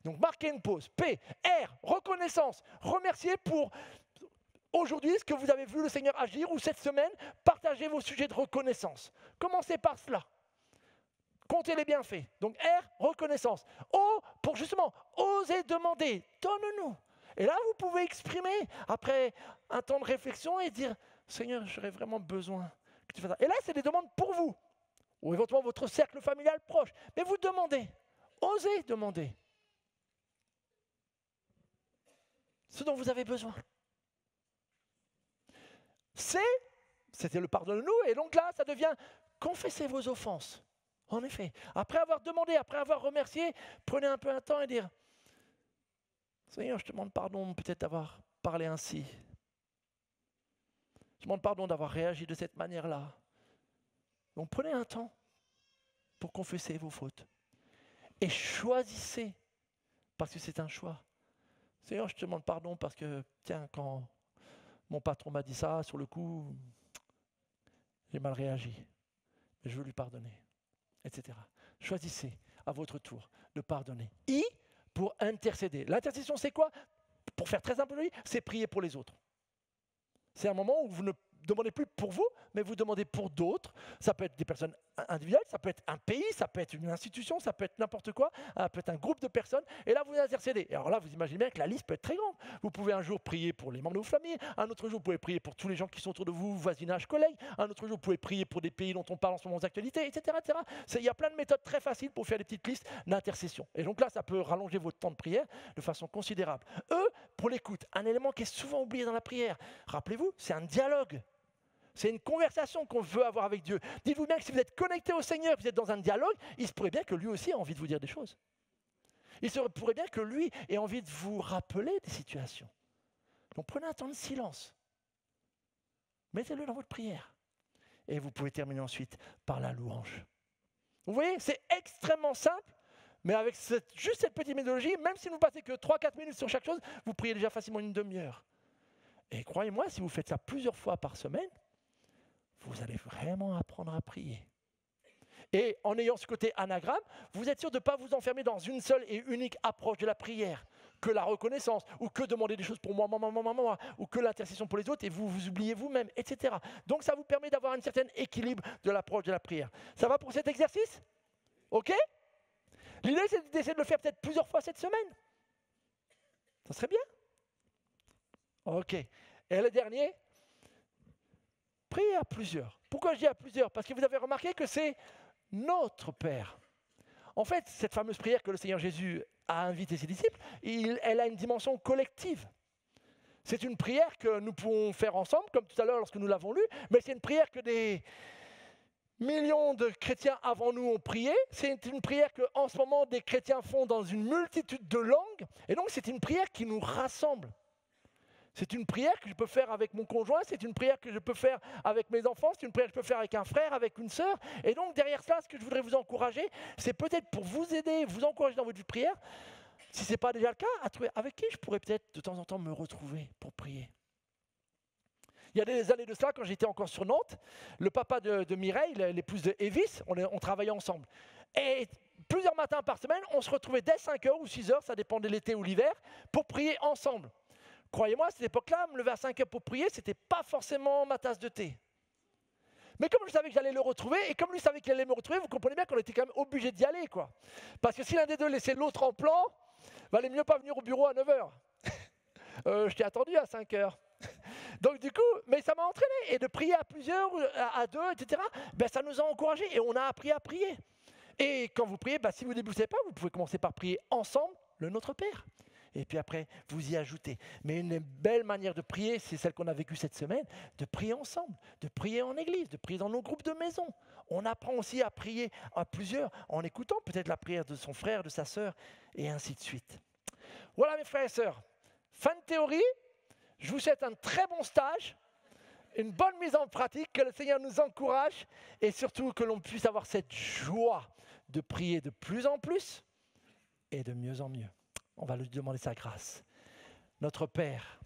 Donc, marquez une pause. P, R, reconnaissance. Remerciez pour aujourd'hui ce que vous avez vu le Seigneur agir ou cette semaine, partagez vos sujets de reconnaissance. Commencez par cela. Comptez les bienfaits. Donc R, reconnaissance. O, pour justement oser demander, donne-nous. Et là, vous pouvez exprimer après un temps de réflexion et dire, Seigneur, j'aurais vraiment besoin que tu fasses ça. Et là, c'est des demandes pour vous, ou éventuellement votre cercle familial proche. Mais vous demandez, osez demander ce dont vous avez besoin. C'était le pardonne-nous, et donc là, ça devient confessez vos offenses En effet, après avoir demandé, après avoir remercié, prenez un peu un temps et dire « Seigneur, je te demande pardon peut-être d'avoir parlé ainsi. Je demande pardon d'avoir réagi de cette manière-là. » Donc prenez un temps pour confesser vos fautes. Et choisissez, parce que c'est un choix. Seigneur, je te demande pardon parce que, tiens, quand mon patron m'a dit ça, sur le coup, j'ai mal réagi. Mais je veux lui pardonner, etc. Choisissez à votre tour de pardonner. I, pour intercéder. L'intercession, c'est quoi? Pour faire très simple, c'est prier pour les autres. C'est un moment où vous ne demandez plus pour vous, mais vous demandez pour d'autres. Ça peut être des personnes individuelles, ça peut être un pays, ça peut être une institution, ça peut être n'importe quoi, ça peut être un groupe de personnes. Et là, vous intercédez. Et alors là, vous imaginez bien que la liste peut être très grande. Vous pouvez un jour prier pour les membres de vos familles, un autre jour, vous pouvez prier pour tous les gens qui sont autour de vous, voisinage, collègues, un autre jour, vous pouvez prier pour des pays dont on parle en ce moment d'actualité, etc., etc. Il y a plein de méthodes très faciles pour faire des petites listes d'intercession. Et donc là, ça peut rallonger votre temps de prière de façon considérable. Pour l'écoute, un élément qui est souvent oublié dans la prière, rappelez-vous, c'est un dialogue. C'est une conversation qu'on veut avoir avec Dieu. Dites-vous bien que si vous êtes connecté au Seigneur, vous êtes dans un dialogue, il se pourrait bien que lui aussi ait envie de vous dire des choses. Il se pourrait bien que lui ait envie de vous rappeler des situations. Donc prenez un temps de silence. Mettez-le dans votre prière. Et vous pouvez terminer ensuite par la louange. Vous voyez, c'est extrêmement simple, mais avec juste cette petite méthodologie, même si vous ne passez que 3-4 minutes sur chaque chose, vous priez déjà facilement une demi-heure. Et croyez-moi, si vous faites ça plusieurs fois par semaine, vous allez vraiment apprendre à prier. Et en ayant ce côté anagramme, vous êtes sûr de ne pas vous enfermer dans une seule et unique approche de la prière, que la reconnaissance, ou que demander des choses pour moi, ou que l'intercession pour les autres, et vous vous oubliez vous-même, etc. Donc ça vous permet d'avoir un certain équilibre de l'approche de la prière. Ça va pour cet exercice? OK? L'idée, c'est d'essayer de le faire peut-être plusieurs fois cette semaine. Ça serait bien? OK. Et le dernier, priez à plusieurs. Pourquoi je dis à plusieurs? Parce que vous avez remarqué que c'est notre Père. En fait, cette fameuse prière que le Seigneur Jésus a invité ses disciples, elle a une dimension collective. C'est une prière que nous pouvons faire ensemble, comme tout à l'heure lorsque nous l'avons lue, mais c'est une prière que des millions de chrétiens avant nous ont prié. C'est une prière que, en ce moment, des chrétiens font dans une multitude de langues. Et donc, c'est une prière qui nous rassemble. C'est une prière que je peux faire avec mon conjoint, c'est une prière que je peux faire avec mes enfants, c'est une prière que je peux faire avec un frère, avec une sœur. Et donc derrière cela, ce que je voudrais vous encourager, c'est peut-être pour vous aider, vous encourager dans votre vie de prière, si ce n'est pas déjà le cas, à trouver avec qui je pourrais peut-être de temps en temps me retrouver pour prier. Il y a des années de cela, quand j'étais encore sur Nantes, le papa de Mireille, l'épouse de Evis, on travaillait ensemble. Et plusieurs matins par semaine, on se retrouvait dès 5h ou 6h, ça dépendait de l'été ou l'hiver, pour prier ensemble. Croyez-moi, à cette époque-là, me lever à 5h pour prier, ce n'était pas forcément ma tasse de thé. Mais comme je savais que j'allais le retrouver, et comme lui savait qu'il allait me retrouver, vous comprenez bien qu'on était quand même obligé d'y aller, quoi. Parce que si l'un des deux laissait l'autre en plan, il valait mieux pas venir au bureau à 9h. Je t'ai attendu à 5h. Donc du coup, mais ça m'a entraîné. Et de prier à plusieurs, à deux, etc., ben, ça nous a encouragés et on a appris à prier. Et quand vous priez, ben, si vous ne débutez pas, vous pouvez commencer par prier ensemble le Notre Père. Et puis après, vous y ajoutez. Mais une belle manière de prier, c'est celle qu'on a vécue cette semaine, de prier ensemble, de prier en église, de prier dans nos groupes de maison. On apprend aussi à prier à plusieurs, en écoutant peut-être la prière de son frère, de sa sœur, et ainsi de suite. Voilà mes frères et sœurs, fin de théorie. Je vous souhaite un très bon stage, une bonne mise en pratique, que le Seigneur nous encourage, et surtout que l'on puisse avoir cette joie de prier de plus en plus, et de mieux en mieux. On va lui demander sa grâce. Notre Père,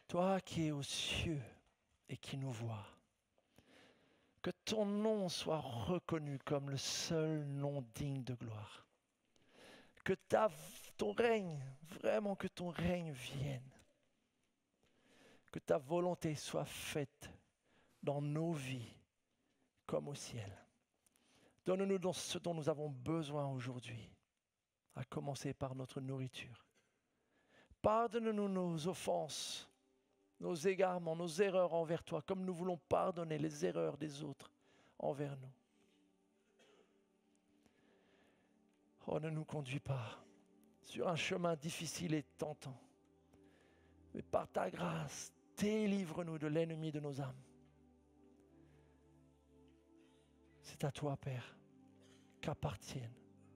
toi qui es aux cieux et qui nous vois, que ton nom soit reconnu comme le seul nom digne de gloire. Que ton règne, vraiment que ton règne vienne. Que ta volonté soit faite dans nos vies comme au ciel. Donne-nous ce dont nous avons besoin aujourd'hui. À commencer par notre nourriture. Pardonne-nous nos offenses, nos égarements, nos erreurs envers toi, comme nous voulons pardonner les erreurs des autres envers nous. Oh, ne nous conduis pas sur un chemin difficile et tentant, mais par ta grâce, délivre-nous de l'ennemi de nos âmes. C'est à toi, Père, qu'appartiennent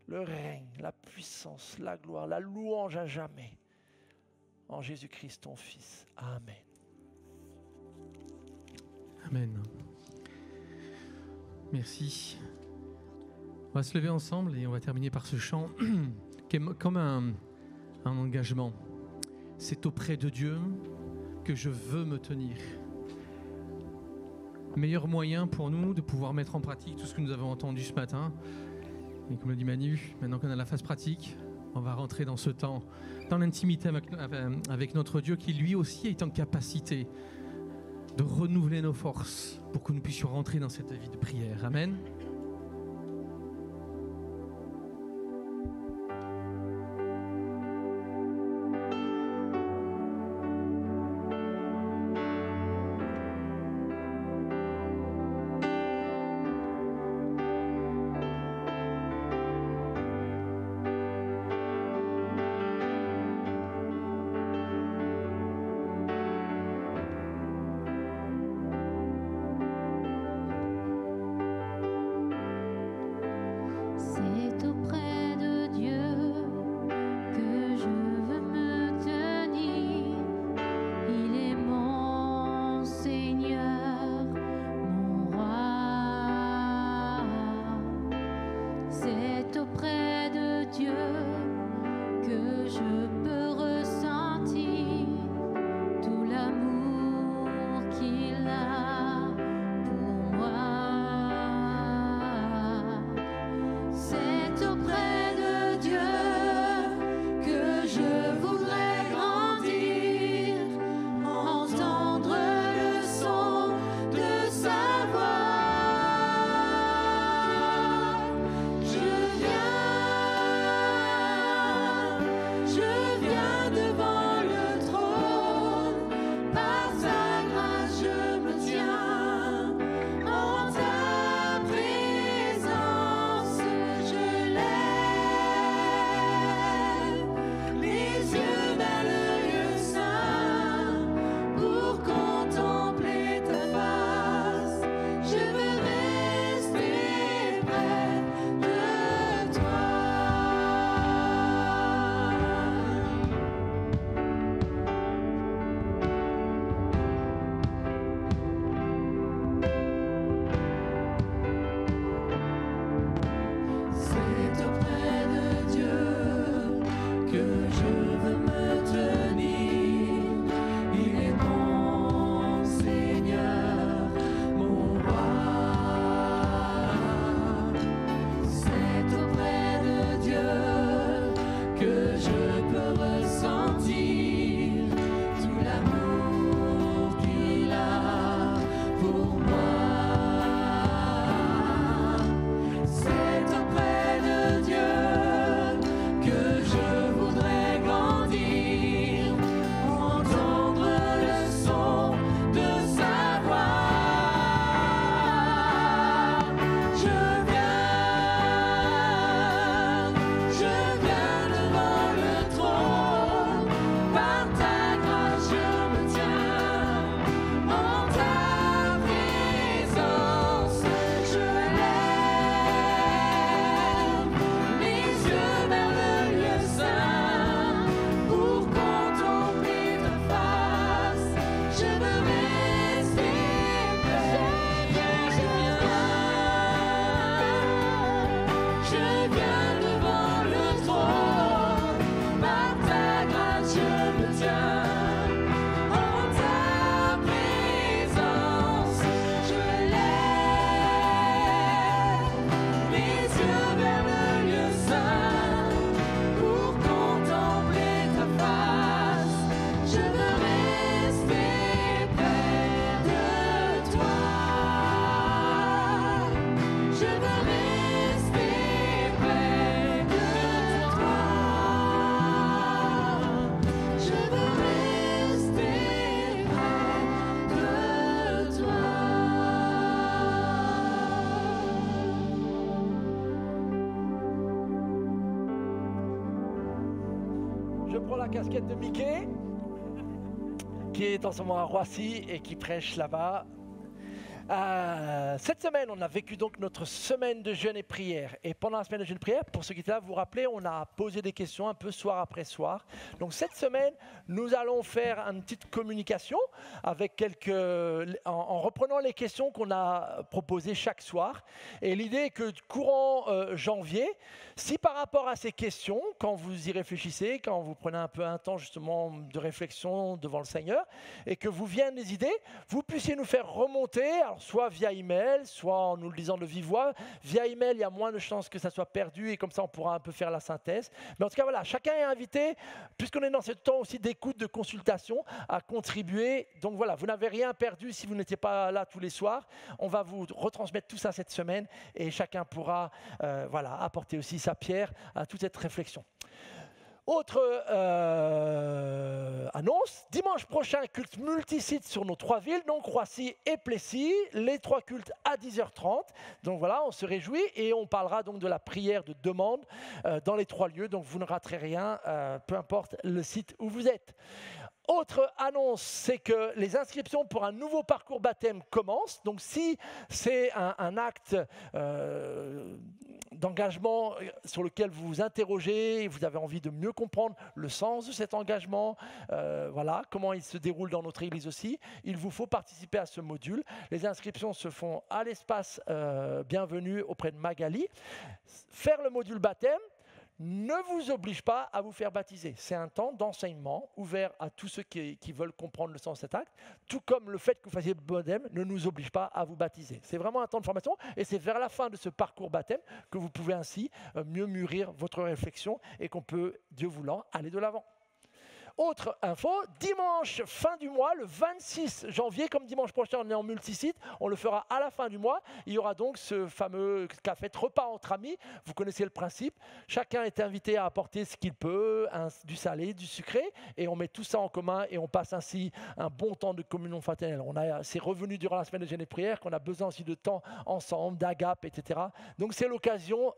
le règne, la puissance, la gloire, la louange à jamais. En Jésus-Christ, ton Fils. Amen. Amen. Merci. On va se lever ensemble et on va terminer par ce chant qui est comme un engagement. C'est auprès de Dieu que je veux me tenir. Meilleur moyen pour nous de pouvoir mettre en pratique tout ce que nous avons entendu ce matin. Et comme le dit Manu, maintenant qu'on a la phase pratique, on va rentrer dans ce temps, dans l'intimité avec notre Dieu qui lui aussi est en capacité de renouveler nos forces pour que nous puissions rentrer dans cette vie de prière. Amen. La casquette de Mickey, qui est en ce moment à Roissy et qui prêche là-bas. Cette semaine, on a vécu donc notre semaine de jeûne et prière. Et pendant la semaine de jeûne et prière, pour ceux qui étaient là, vous vous rappelez, on a posé des questions un peu soir après soir. Donc cette semaine, nous allons faire une petite communication avec en reprenant les questions qu'on a proposées chaque soir. Et l'idée est que courant janvier, si par rapport à ces questions, quand vous y réfléchissez, quand vous prenez un peu un temps justement de réflexion devant le Seigneur, et que vous viennent des idées, vous puissiez nous faire remonter, alors soit via email, soit en nous le disant de vive voix. Via email, il y a moins de chances que ça soit perdu et comme ça on pourra un peu faire la synthèse. Mais en tout cas voilà, chacun est invité, puisqu'on est dans ce temps aussi d'écoute, de consultation, à contribuer. Donc voilà, vous n'avez rien perdu si vous n'étiez pas là tous les soirs. On va vous retransmettre tout ça cette semaine et chacun pourra apporter aussi sa pierre à toute cette réflexion. Autre annonce, dimanche prochain, culte multisite sur nos 3 villes, donc Roissy et Plessis, les 3 cultes à 10h30. Donc voilà, on se réjouit et on parlera donc de la prière de demande dans les 3 lieux, donc vous ne raterez rien, peu importe le site où vous êtes. Autre annonce, c'est que les inscriptions pour un nouveau parcours baptême commencent. Donc si c'est un acte d'engagement sur lequel vous vous interrogez, et vous avez envie de mieux comprendre le sens de cet engagement, comment il se déroule dans notre église aussi, il vous faut participer à ce module. Les inscriptions se font à l'espace Bienvenue auprès de Magali. Faire le module baptême ne vous oblige pas à vous faire baptiser. C'est un temps d'enseignement ouvert à tous ceux qui veulent comprendre le sens de cet acte, tout comme le fait que vous fassiez le baptême ne nous oblige pas à vous baptiser. C'est vraiment un temps de formation et c'est vers la fin de ce parcours baptême que vous pouvez ainsi mieux mûrir votre réflexion et qu'on peut, Dieu voulant, aller de l'avant. Autre info, dimanche fin du mois, le 26 janvier, comme dimanche prochain on est en multisite, on le fera à la fin du mois. Il y aura donc ce fameux café repas entre amis, vous connaissez le principe. Chacun est invité à apporter ce qu'il peut, du salé, du sucré, et on met tout ça en commun et on passe ainsi un bon temps de communion fraternelle. C'est revenu durant la semaine de jeûne et prière qu'on a besoin aussi de temps ensemble, d'agape, etc. Donc c'est l'occasion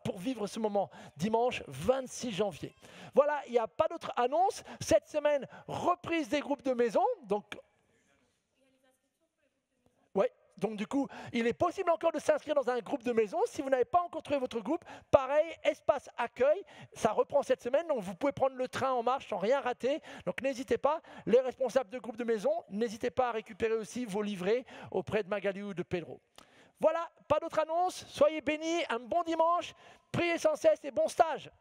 pour vivre ce moment dimanche 26 janvier. Voilà, il n'y a pas d'autre annonce. Cette semaine, reprise des groupes de maison. Donc du coup, il est possible encore de s'inscrire dans un groupe de maison. Si vous n'avez pas encore trouvé votre groupe, pareil, espace accueil, ça reprend cette semaine. Donc vous pouvez prendre le train en marche sans rien rater. Donc n'hésitez pas, les responsables de groupe de maison, n'hésitez pas à récupérer aussi vos livrets auprès de Magali ou de Pedro. Voilà, pas d'autre annonce. Soyez bénis, un bon dimanche, priez sans cesse et bon stage.